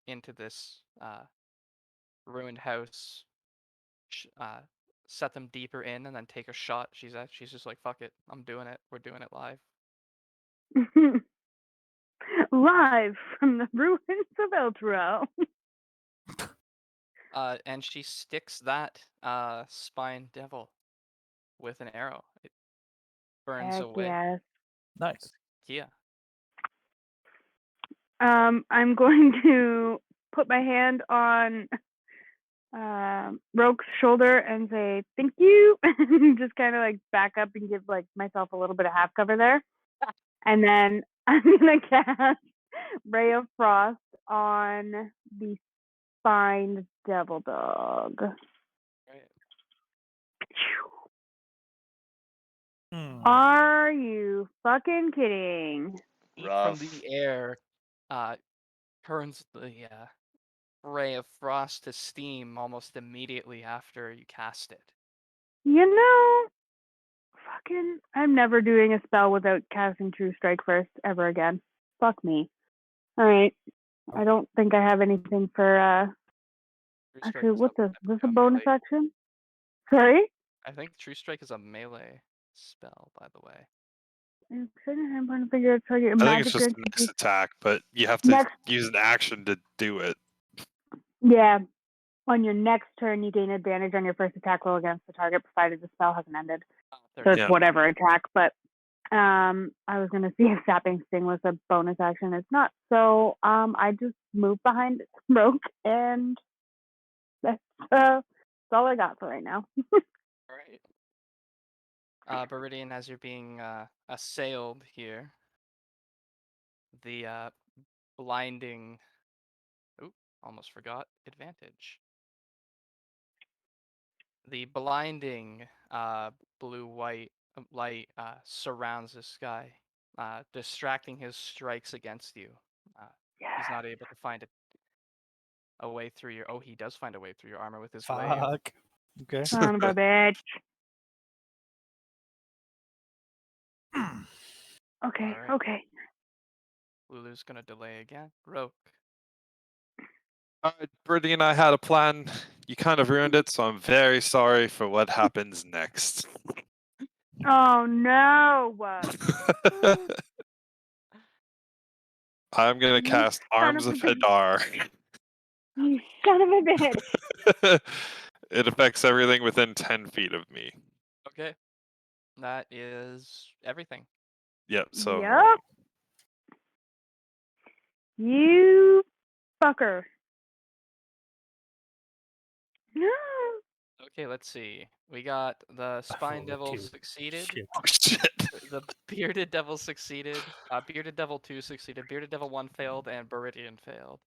into this ruined house, set them deeper in, and then take a shot. She's just like, fuck it, I'm doing it. We're doing it live. Live from the ruins of Elturel. And she sticks that spine devil with an arrow. It burns Heck away. yes. Nice. Keya. I'm going to put my hand on Roque's shoulder and say thank you. Just kind of like back up and give like myself a little bit of half cover there. And then I'm gonna cast Ray of Frost on the spined devil dog. Right. Are you fucking kidding? Heat from Rough. the air turns the ray of frost to steam almost immediately after you cast it. You know, fucking, I'm never doing a spell without casting True Strike first ever again. Fuck me. All right. I don't think I have anything for True Strike actually, is what's this? Is this a bonus melee. action? Sorry? I think True Strike is a melee spell, by the way. I'm trying to figure out target I think magic it's just range. next attack, but you have to Next, use an action to do it. yeah. On your next turn, you gain advantage on your first attack roll against the target, provided the spell hasn't ended. So it's Yeah. whatever attack. But I was gonna see if Sapping Sting was a bonus action. It's not. So I just moved behind Roque, and that's all I got for right now. Alright. Beridian, as you're being assailed here, the blinding. Oop, almost forgot advantage. The blinding blue-white light surrounds this guy, distracting his strikes against you. He's not able to find a way through your. Oh, he does find a way through your armor with his glaive. Fuck. Okay. Son of a bitch. Okay, Alright. okay. Lulu's gonna delay again. Roque. Brittany and I had a plan. You kind of ruined it, so I'm very sorry for what happens next. Oh no! I'm gonna You cast son Arms of of a bitch. Hadar. You son of a bitch. It affects everything within 10 feet of me. Okay. That is everything. Yep, so Yup. You fucker. No. Okay, let's see. We got the Spine feel Devil okay. succeeded. Shit. Oh shit. The Bearded Devil succeeded. Bearded Devil 2 succeeded. Bearded Devil 1 failed, and Beridian failed.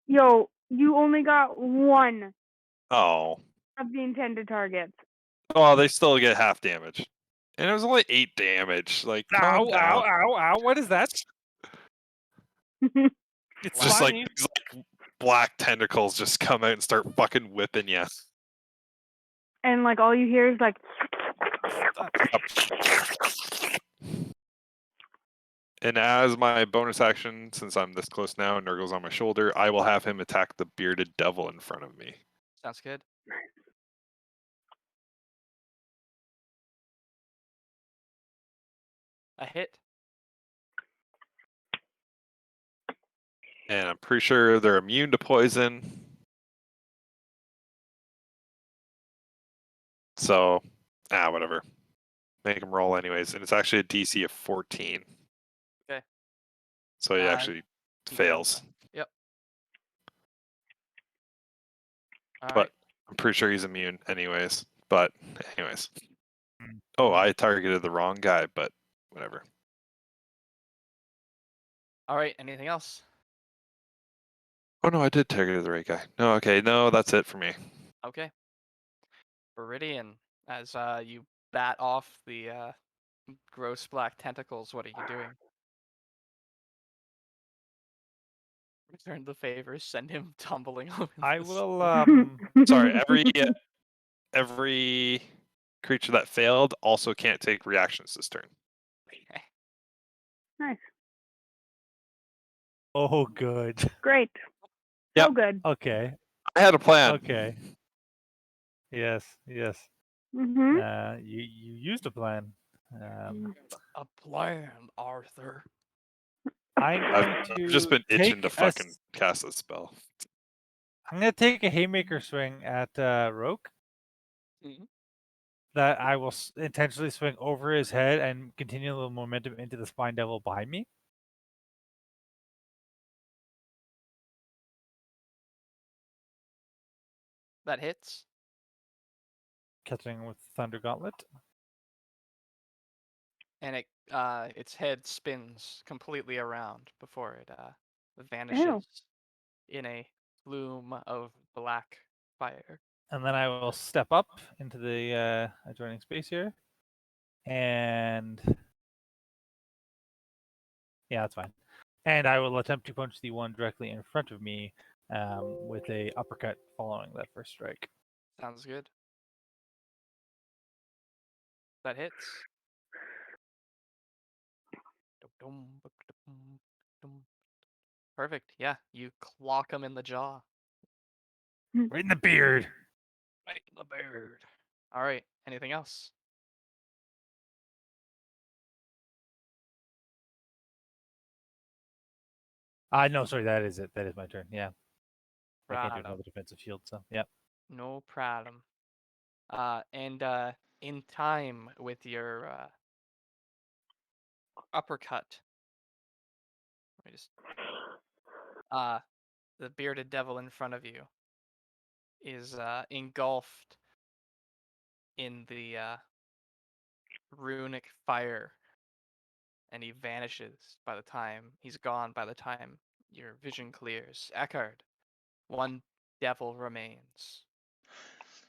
Yo, you only got one Oh. of the intended targets. Oh, they still get half damage. And it was only 8 damage. Like, calm Ow, down. ow, ow, ow. What is that? It's Just like slimy. these like black tentacles just come out and start fucking whipping you. And like all you hear is like. And as my bonus action, since I'm this close now and Nurgle's on my shoulder, I will have him attack the bearded devil in front of me. Sounds good. A hit. And I'm pretty sure they're immune to poison. So, whatever. Make him roll anyways. And it's actually a DC of 14. Okay. So he actually fails. Yep. All But right. I'm pretty sure he's immune anyways. But anyways. Mm. Oh, I targeted the wrong guy, but whatever. All right. Anything else? Oh no, I did target the right guy. No, okay, no, that's it for me. Okay. Beriadan, as you bat off the gross black tentacles, what are you doing? Return the favor, send him tumbling over. I this- will. Sorry, every creature that failed also can't take reactions this turn. Okay. Nice. Oh, good. Great. Yep. So good. Okay. I had a plan. Okay. Yes. Yes. Mhm. You used a plan. A plan, Arthur. I'm going I've to just been itching to take fucking cast this spell. I'm gonna take a haymaker swing at Roque. Mhm. That I will intentionally swing over his head and continue the momentum into the spine devil behind me. That hits. Catching with Thunder Gauntlet. And its head spins completely around before it vanishes Ew. in a plume of black fire. And then I will step up into the adjoining space here. And yeah, that's fine. And I will attempt to punch the one directly in front of me with a uppercut following that first strike. Sounds good. That hits. Perfect. Yeah, you clock him in the jaw. Right in the beard. Right in the beard. All right. Anything else? No, sorry, that is it. That is my turn. Yeah. I can't do Problem. another defensive shield, so yeah. No problem. And in time with your uppercut, let me just the bearded devil in front of you is engulfed in the runic fire, and he vanishes by the time he's gone. By the time your vision clears, Ekard, one devil remains.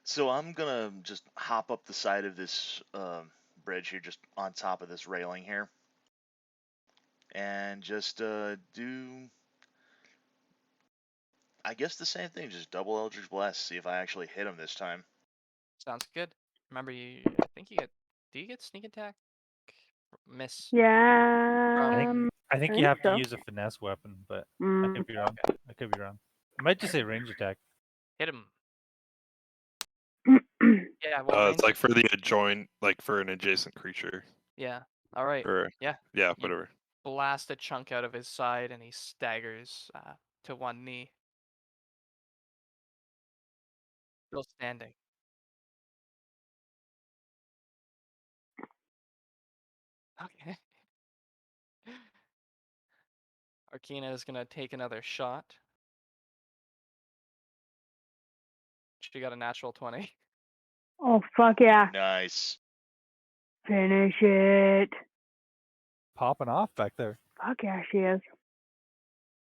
So I'm gonna just hop up the side of this bridge here, just on top of this railing here, and just do, I guess, the same thing. Just double Eldritch Blast. See if I actually hit him this time. Sounds good. Remember, I think you get. Do you get sneak attack? Miss. Yeah. I think I you think have so. to use a finesse weapon, but I Mm. could be wrong. I could be wrong. I might just say range attack. Hit him. Yeah. Well, It's like for the for an adjacent creature. Yeah. All right. Or Yeah. yeah, You whatever. blast a chunk out of his side, and he staggers to one knee. Still standing. Okay. Arkina is gonna take another shot. She got a natural 20. Oh fuck yeah! Nice. Finish it. Popping off back there. Fuck yeah, she is.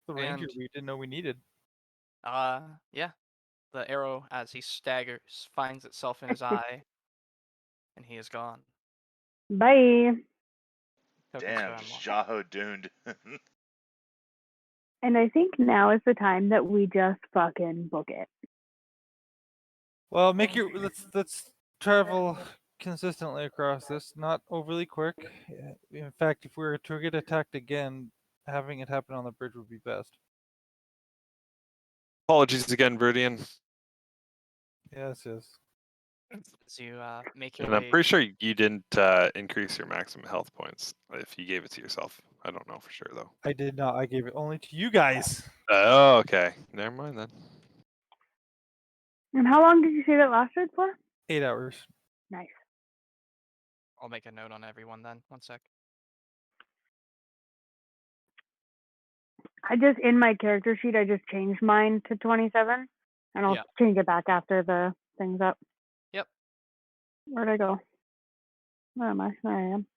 The ranger And we didn't know we needed. yeah. The arrow, as he staggers, finds itself in his eye. and he is gone. Bye. Tokens Damn, are just unlocked. Jaho dooned. And I think now is the time that we just fucking book it. Well, let's travel consistently across this, not overly quick. In fact, if we were to get attacked again, having it happen on the bridge would be best. Apologies again, Beriadan. Yes. As you make your And I'm way. pretty sure you didn't increase your maximum health points if you gave it to yourself. I don't know for sure though. I did not. I gave it only to you guys. Oh, okay. Never mind then. And how long did you say that lasted for? 8 hours. Nice. I'll make a note on everyone then. 1 sec. I just, in my character sheet, I just changed mine to 27. And I'll Yeah. change it back after the thing's up. Yep. Where'd I go? Where am I? There I am.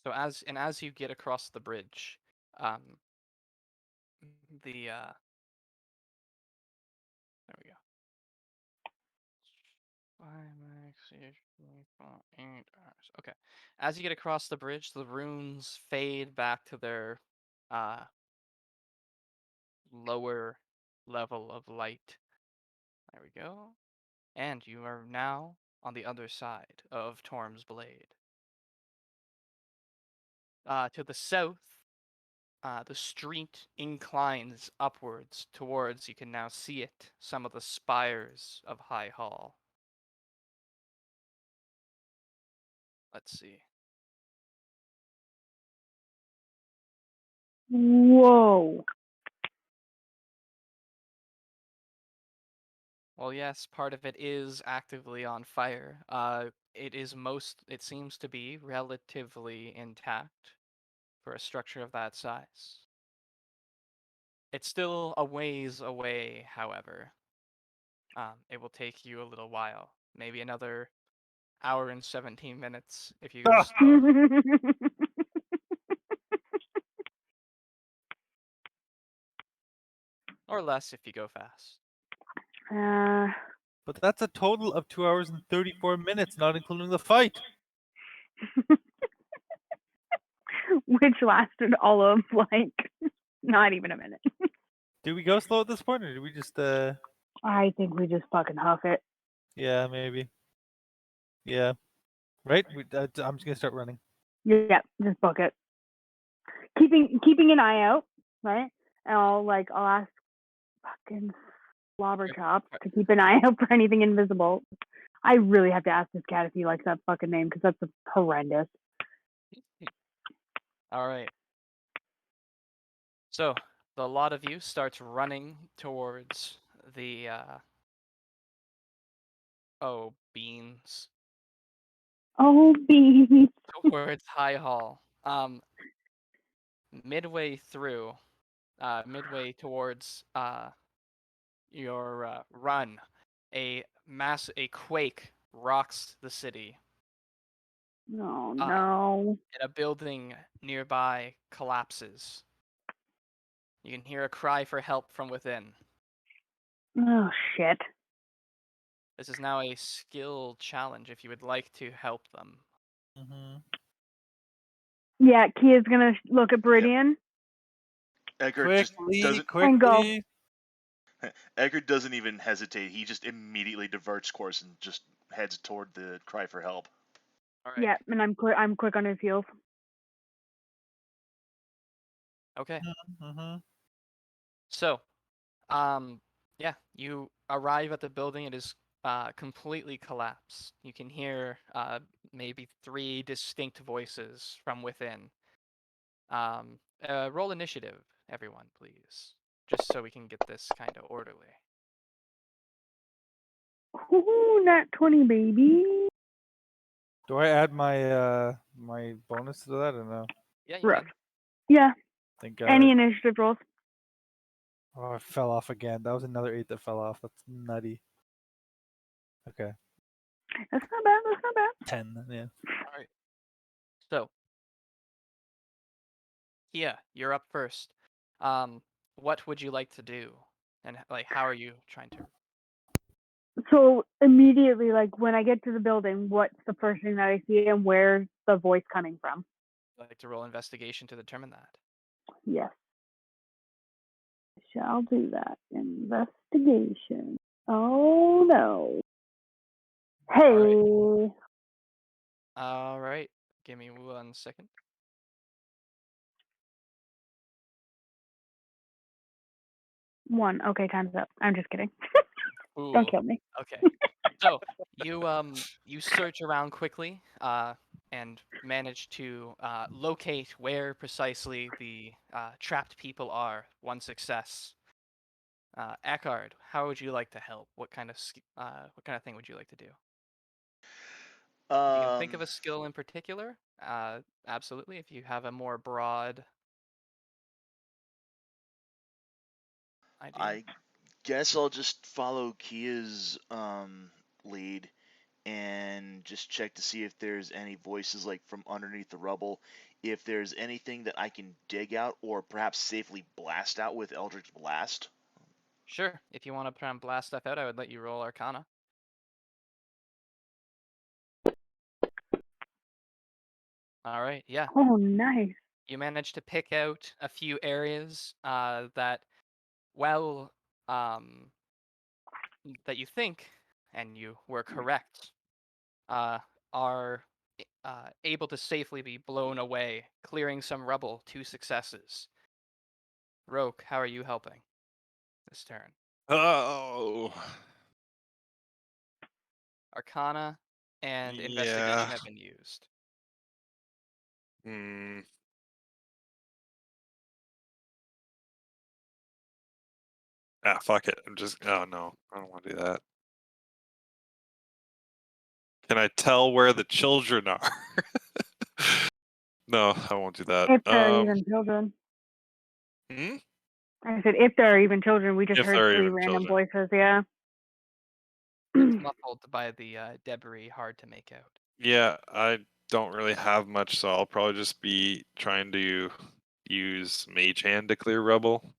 So as you get across the bridge, the there we go. 5 max, 8 hours. Okay. As you get across the bridge, the runes fade back to their lower level of light. There we go. And you are now on the other side of Torm's Blade. To the south, the street inclines upwards towards, you can now see it, some of the spires of High Hall. Let's see. Whoa. Well, yes, part of it is actively on fire. It seems to be relatively intact for a structure of that size. It's still a ways away, however. It will take you a little while, maybe another hour and 17 minutes if you go slow, or less if you go fast. But that's a total of 2 hours and 34 minutes, not including the fight. Which lasted all of like not even a minute. Did we go slow at this point, or did we just I think we just fucking huff it. Yeah, maybe. Yeah. Right? I'm just gonna start running. Yeah, just book it. Keeping an eye out, right? And I'll ask fucking Slobber Yep. Chops to keep an eye out for anything invisible. I really have to ask this cat if he likes that fucking name because that's horrendous. All right. So the lot of you starts running towards the beans Oh, beans. towards High Hall. Midway through, midway towards your run, a quake rocks the city. Oh no. And a building nearby collapses. You can hear a cry for help from within. Oh shit. This is now a skill challenge if you would like to help them. Mm-hmm. Yeah, Keya's gonna look at Beriadan. Ekard just doesn't. And go. Ekard doesn't even hesitate. He just immediately diverts course and just heads toward the cry for help. All right. Yeah, and I'm quick on his heels. Okay. Mm-hmm. So, yeah, you arrive at the building. It is completely collapsed. You can hear maybe 3 distinct voices from within. Roll initiative, everyone, please, just so we can get this kind of orderly. Ooh, nat 20, baby. Do I add my my bonus to that or no? Yeah, you Rough. can. Yeah. Thank Any God. initiative rolls? Oh, I fell off again. That was another 8 that fell off. That's nutty. Okay. That's not bad. That's not bad. 10, yeah. All right. So, yeah, you're up first. What would you like to do? And like, how are you trying to? So immediately, like when I get to the building, what's the first thing that I see, and where's the voice coming from? Like to roll investigation to determine that. Yes, shall do that. Investigation. Oh no. Hey. All right. Give me 1 second. One. Okay, time's up. I'm just kidding. Ooh. Don't kill me. Okay. So you search around quickly and manage to locate where precisely the trapped people are. One success. Ekard, how would you like to help? What kind of thing would you like to do? If you can think of a skill in particular, absolutely. If you have a more broad idea. I guess I'll just follow Keya's lead and just check to see if there's any voices like from underneath the rubble, if there's anything that I can dig out or perhaps safely blast out with Eldritch Blast. Sure. If you want to try and blast stuff out, I would let you roll Arcana. All right. Yeah. Oh, nice. You managed to pick out a few areas that, well, that you think, and you were correct, are able to safely be blown away, clearing some rubble. 2 successes. Roque, how are you helping this turn? Oh. Arcana and Yeah. Investigation have been used. Hmm. Ah, fuck it. Oh no, I don't want to do that. Can I tell where the children are? No, I won't do that. If there are even children. Hmm? I said, if there are even children, we just If heard there are 3 even random children. voices, yeah. It's muffled by the debris, hard to make out. Yeah, I don't really have much, so I'll probably just be trying to use Mage Hand to clear rubble.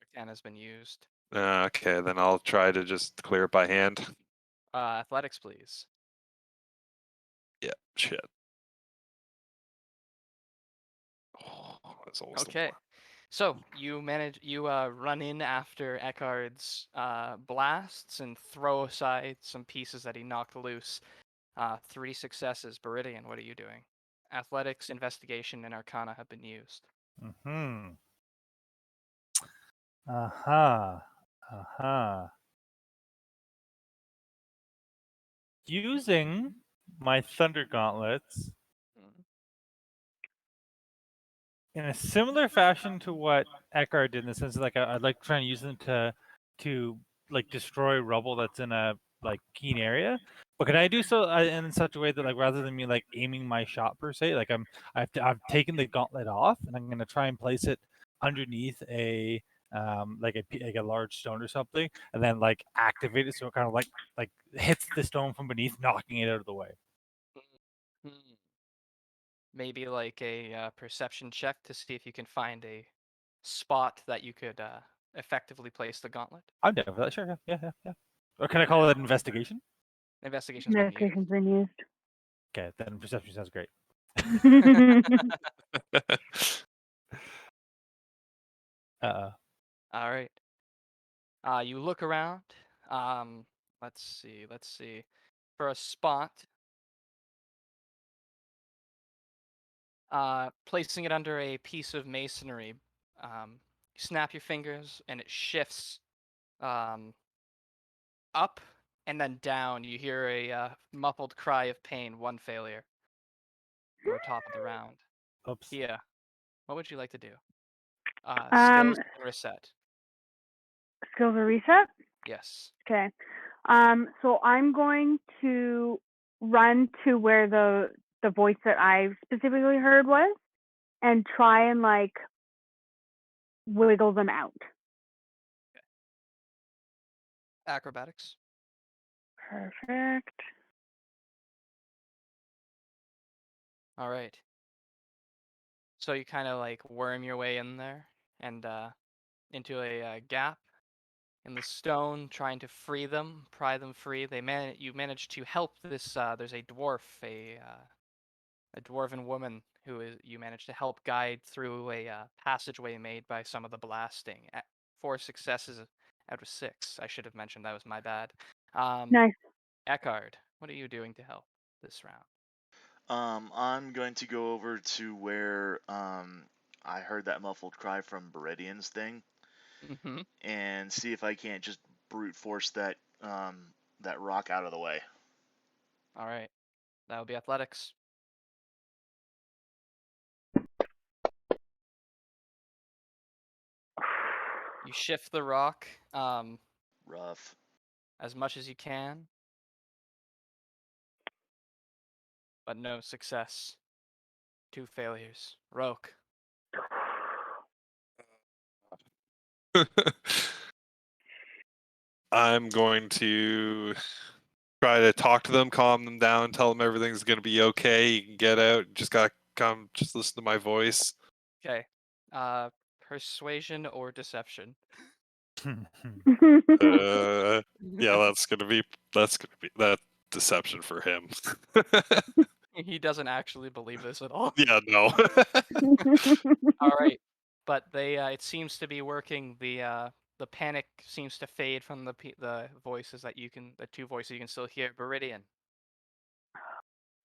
Arcana has been used. Okay, then I'll try to just clear it by hand. Athletics, please. Yeah, shit. Oh, that's almost Okay. So you run in after Ekard's blasts and throw aside some pieces that he knocked loose. 3 successes. Beriadan, what are you doing? Athletics, investigation, and Arcana have been used. Hmm. Aha. Aha. Using my Thunder Gauntlets Mm. in a similar fashion to what Ekard did, in the sense that, like, I'd like to try and use them to like destroy rubble that's in a like keen area. But can I do so in such a way that, like, rather than me like aiming my shot per se, like I've taken the gauntlet off and I'm gonna try and place it underneath a like a large stone or something, and then like activate it so it kind of like hits the stone from beneath, knocking it out of the way. Hmm. Maybe like a perception check to see if you can find a spot that you could effectively place the gauntlet. I'm down for that. Sure. Yeah. Or can I call it an investigation? Investigation's been used. Medication's been used. Okay, then perception sounds great. Uh, All right. You look around. Let's see. For a spot, placing it under a piece of masonry. You snap your fingers and it shifts um, up and then down. You hear a muffled cry of pain. 1 failure. You're top of the round. oops. Keya, what would you like to do? um, Skills and reset. skills are reset. Yes. Okay. So I'm going to run to where the voice that I specifically heard was, and try and like wiggle them out. Acrobatics. Perfect. All right. So you kind of like worm your way in there and into a gap, in the stone, trying to free them, pry them free. You manage to help this. There's a dwarf, a dwarven woman you manage to help guide through a passageway made by some of the blasting. 4 successes out of 6. I should have mentioned that was my bad. Nice. Ekard, what are you doing to help this round? I'm going to go over to where I heard that muffled cry from Beriadan's thing, Mm-hmm. and see if I can't just brute force that that rock out of the way. All right, that would be athletics. You shift the rock Rough. as much as you can, but no success. 2 failures. Roque. I'm going to try to talk to them, calm them down, tell them everything's going to be okay. You can get out. Just got to come, just listen to my voice. Okay. Persuasion or deception? Yeah, that's going to be that deception for him. He doesn't actually believe this at all. Yeah, no. All right, but it seems to be working. The panic seems to fade from the voices the 2 voices you can still hear. Beriadan,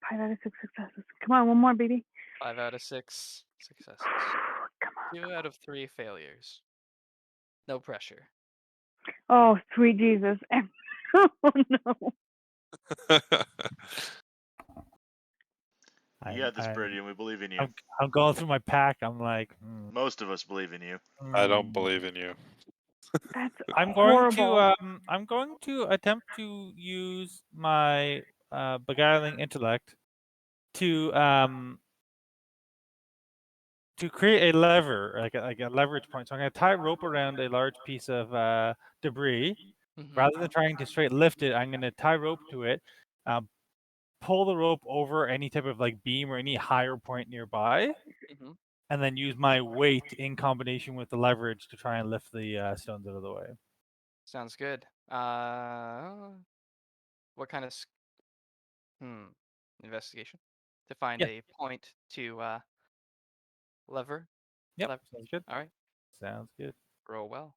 5 out of 6 successes. Come on, one more, baby. 5 out of 6 successes. Come on. 2 out of 3 failures. No pressure. Oh, sweet Jesus. Oh, no. You got this, Beriadan. We believe in you. I'm going through my pack. I'm like, Most of us believe in you. I don't believe in you. That's I'm going horrible. to attempt to use my beguiling intellect to create a lever, like a leverage point. So I'm going to tie rope around a large piece of debris. Mhm. Rather than trying to straight lift it, I'm going to tie rope to it, pull the rope over any type of like beam or any higher point nearby, Mhm. and then use my weight in combination with the leverage to try and lift the stones out of the way. Sounds good. What kind of investigation to find Yeah. a point to lever? Yep. Lever. Sounds good. All right. Sounds good. Roll well.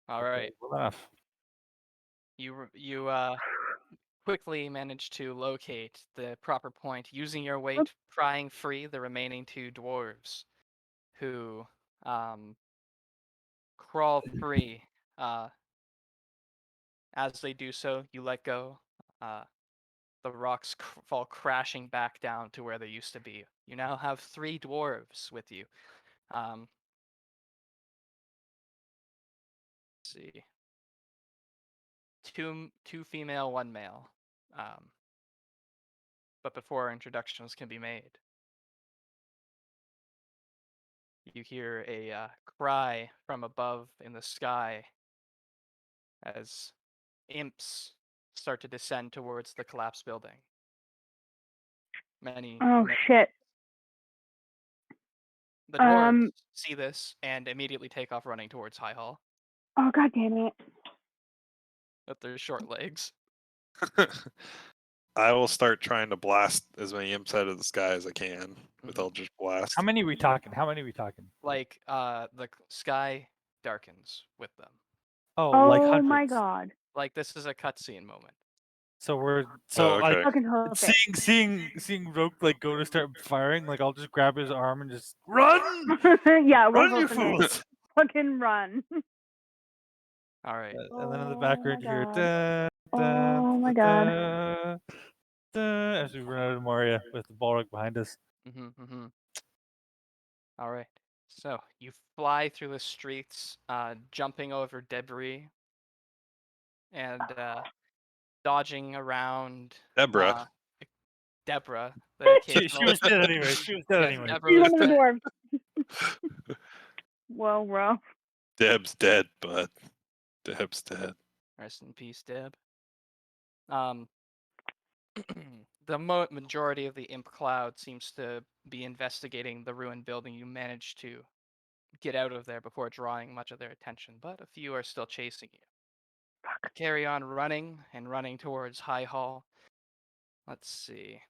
All right. Enough. You quickly manage to locate the proper point using your weight, prying free the remaining 2 dwarves, who crawl free. As they do so, you let go. The rocks fall crashing back down to where they used to be. You now have 3 dwarves with you. Let's see. Two female, 1 male. But before introductions can be made, you hear a cry from above in the sky as imps start to descend towards the collapsed building. Many. Oh, shit. The dwarves see this and immediately take off running towards High Hall Oh, God damn it. with their short legs. I will start trying to blast as many imps out of the sky as I can with Mhm. Eldritch Blast. How many are we talking? Like the sky darkens with them. Oh, Oh, like hundreds. my God. Like this is a cutscene moment. So we're Oh, like okay. Fucking horrific. seeing Roque like go to start firing. Like I'll just grab his arm and just run, Yeah, run, we'll you fucking, fools! fucking run. All right. And then in the Oh, background you my hear God. dun, dun, Oh, my dun, God. dun, dun, as we run out of Moria with the Balrog behind us. All right. So you fly through the streets, jumping over debris and dodging around Deborah. Deborah. The She occasional. was dead anyway. She was dead Yes, anyway. Deborah She's was one of the dead. dwarves. Well, bro. Deb's dead, but Deb's dead. Rest in peace, Deb. The majority of the imp cloud seems to be investigating the ruined building. You managed to get out of there before drawing much of their attention, but a few are still chasing you. You carry on running and running towards High Hall. Let's see.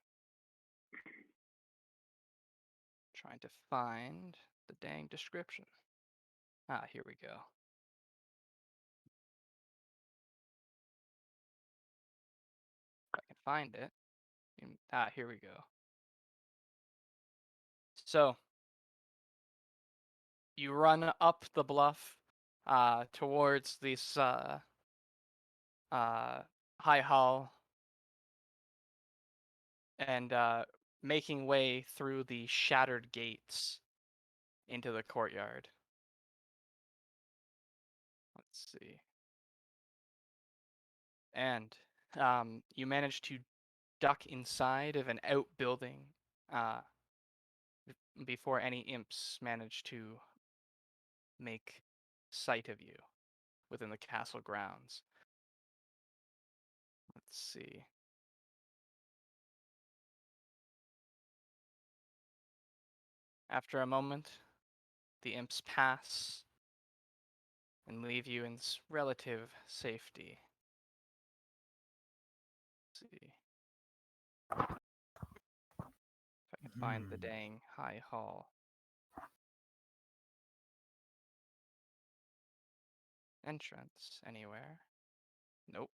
Trying to find the dang description. Ah, here we go. If I can find it. Here we go. So, you run up the bluff towards this high hall and making way through the shattered gates into the courtyard. Let's see. And you manage to duck inside of an outbuilding before any imps manage to make sight of you within the castle grounds. Let's see. After a moment, the imps pass and leave you in relative safety. Let's see. If I can find the dang high hall. Entrance anywhere? Nope.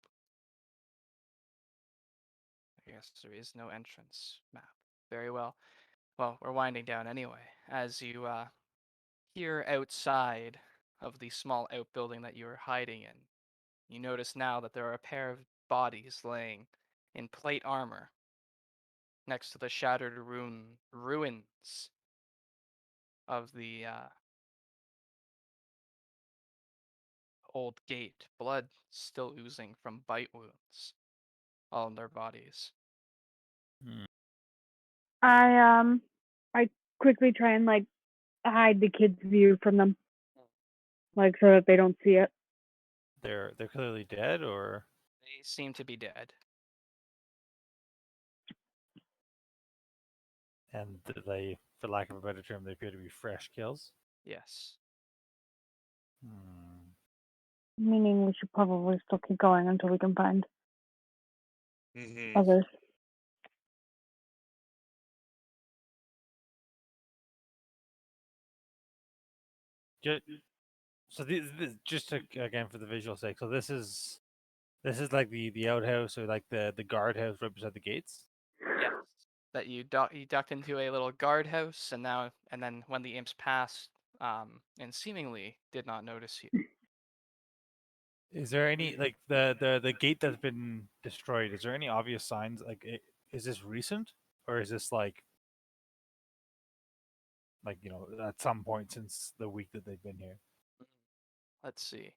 I guess there is no entrance map. Very well. Well, we're winding down anyway. As you hear outside of the small outbuilding that you were hiding in, you notice now that there are a pair of bodies laying in plate armor next to the shattered ruins of the old gate. Blood still oozing from bite wounds all in their bodies. I quickly try and like hide the kid's view from them, like so that they don't see it. They're clearly dead, or They seem to be dead. and they, for lack of a better term, they appear to be fresh kills. Yes. Meaning we should probably still keep going until we can find Mm-hmm. others. So just to, again for the visual sake. So this is like the outhouse or like the guardhouse right beside the gates. Yes. That you ducked into a little guardhouse, and then when the imps passed, and seemingly did not notice you. Is there any like the gate that's been destroyed? Is there any obvious signs? Like, is this recent or is this like at some point since the week that they've been here? Let's see.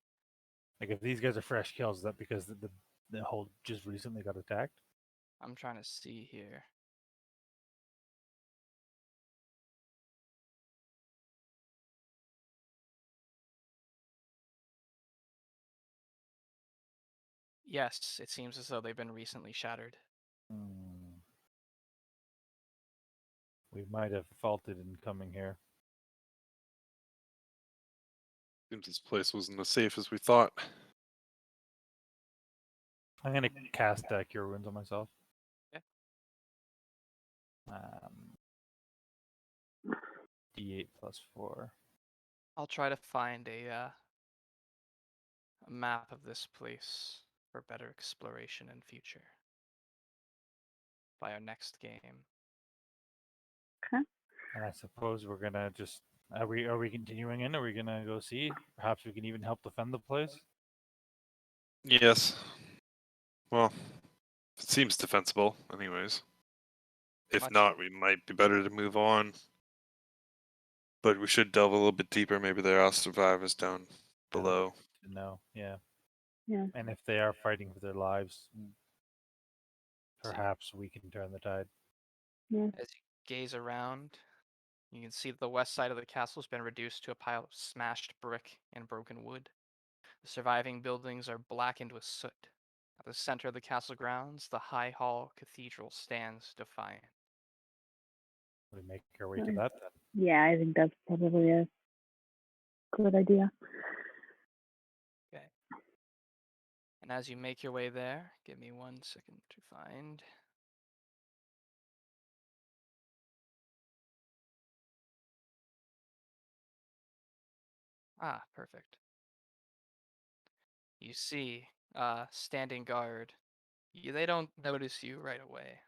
Like, if these guys are fresh kills, is that because the whole just recently got attacked? I'm trying to see here. Yes, it seems as though they've been recently shattered. We might have faulted in coming here. Seems this place wasn't as safe as we thought. I'm gonna cast Cure Wounds on myself. Yeah. D8 plus 4. I'll try to find a map of this place for better exploration in future by our next game. Okay. And I suppose we're gonna just are we continuing in? Are we gonna go see? Perhaps we can even help defend the place. Yes. Well, it seems defensible, anyways. If Much- not, we might be better to move on. But we should delve a little bit deeper. Maybe there are survivors down below. No, yeah. Yeah. And if they are fighting for their lives, perhaps we can turn the tide. Yeah. As you gaze around, you can see that the west side of the castle has been reduced to a pile of smashed brick and broken wood. The surviving buildings are blackened with soot. At the center of the castle grounds, the High Hall Cathedral stands defiant. We make our way to that then. Yeah, I think that's probably it. Good idea. Okay. And as you make your way there, give me 1 second to find. Ah, perfect. You see, standing guard. They don't notice you right away,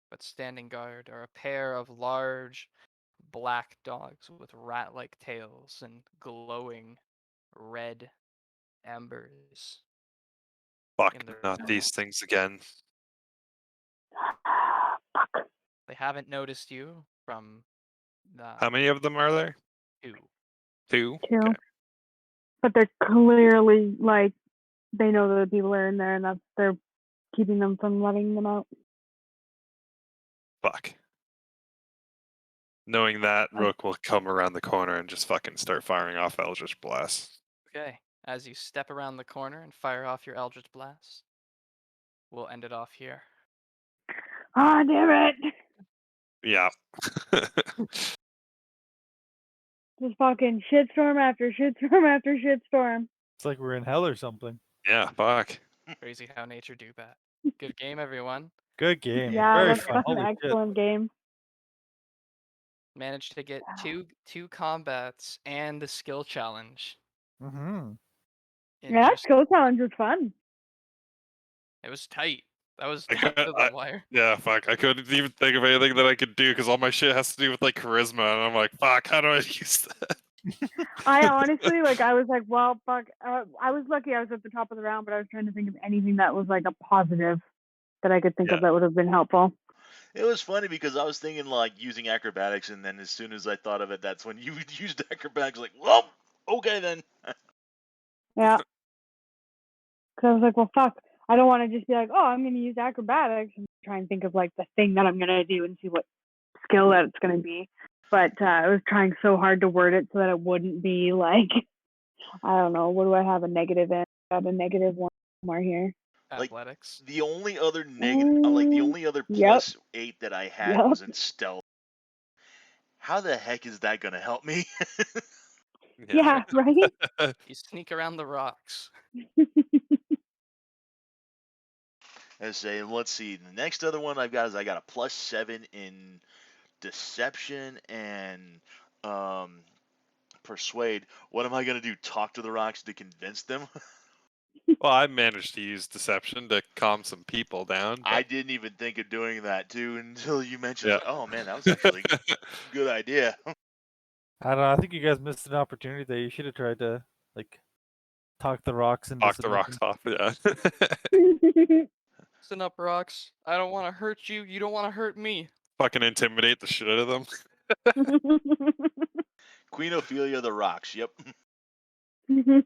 but standing guard are a pair of large black dogs with rat-like tails and glowing red embers. Fuck, in their not belly. these things again. Fuck. They haven't noticed you from the How many of them are there? 2. 2? Two. Okay. But they're clearly like they know that the people are in there, and they're keeping them from letting them out. Fuck. Knowing that, Roque will come around the corner and just fucking start firing off Eldritch Blast. Okay. As you step around the corner and fire off your Eldritch Blast, we'll end it off here. Ah, damn it! Yeah. Just fucking shitstorm after shitstorm after shitstorm. It's like we're in hell or something. Yeah, fuck. Crazy how nature do that. Good game, everyone. Good game. Yeah, Very that's fun. an Holy shit. excellent game. Managed to get two combats and a skill challenge. Mm-hmm. In Yeah, just, skill challenge was fun. it was tight. That was I down could- to the wire. Yeah, fuck. I couldn't even think of anything that I could do because all my shit has to do with like charisma, and I'm like, fuck, how do I use that? I honestly, I was like, well, fuck. I was lucky I was at the top of the round, but I was trying to think of anything that was like a positive that I could think of that would have been helpful. It was funny because I was thinking like using acrobatics, and then as soon as I thought of it, that's when you used acrobatics. Like, well, okay then. Yeah. Because I was like, well, fuck. I don't want to just be like, oh, I'm going to use acrobatics and try and think of like the thing that I'm going to do and see what skill that it's going to be. But I was trying so hard to word it so that it wouldn't be like, I don't know, what do I have a negative in? I got a negative one more here. Like, Athletics. The only other negative, the only other plus 8 that I had Yep. was in stealth. How the heck is that gonna help me? Yeah, right? You sneak around the rocks. Let's say, let's see. The next other one I've got is I got a +7 in deception and persuade. What am I gonna do? Talk to the rocks to convince them? Well, I managed to use deception to calm some people down. But... I didn't even think of doing that too until you mentioned. Yeah. Like, oh man, that was actually a good idea. I don't know. I think you guys missed an opportunity there. You should have tried to like talk the rocks into Knock the rocks submission. off, yeah. Listen up, rocks. I don't want to hurt you. You don't want to hurt me. Fucking intimidate the shit out of them. Queen Ophelia the rocks. Yep. I was going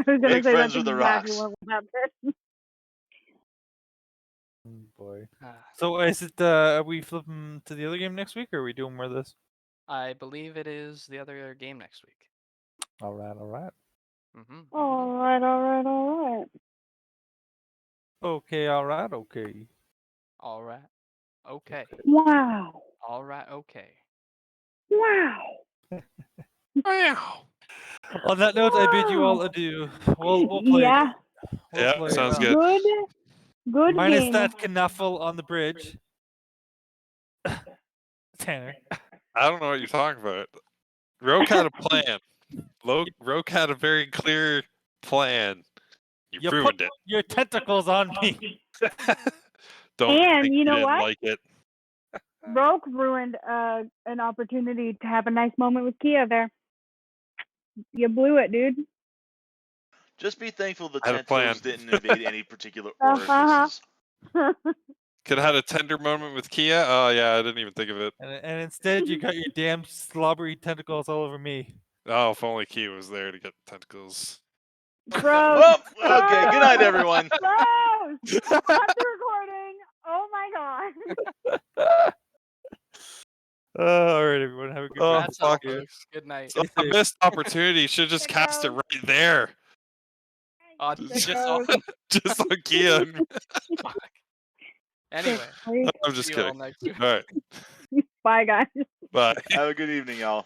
to Make say friends that's with the exactly rocks. what will happen. Oh, boy. Ah, So is it? Are we flipping to the other game next week, or are we doing more of this? I believe it is the other game next week. All right. All right. Mm-hmm. All right, all right, all right. Okay. All right. Okay. All right. Okay. Wow. All right. Okay. Wow. Wow. On that note, I bid you all adieu. We'll play. Yeah. We'll Yeah, play, sounds good. Good Minus game. that knuffle on the bridge. Tanner. I don't know what you're talking about. Roque had a plan. Roque had a very clear plan. You ruined it. Your tentacles on me. Don't And think you know didn't what? like it. Roque ruined an opportunity to have a nice moment with Keya there. You blew it, dude. Just be thankful the I had a plan. tentacles didn't invade any particular Uh-huh. orifices. Could have had a tender moment with Keya. Oh yeah, I didn't even think of it. And instead, you got your damn slobbery tentacles all over me. Oh, if only Keya was there to get tentacles. Gross. Well, okay. Good night, everyone. Gross. Cut the recording. Oh my god. All right, everyone. Have a good Oh, night. That's all, fuck. folks. Good night. So a missed opportunity. Should have just cast it right there. Just on. Just on Keya. Fuck. Anyway, I'm just see you all kidding. next week. All right. Bye, guys. Bye. Have a good evening, y'all.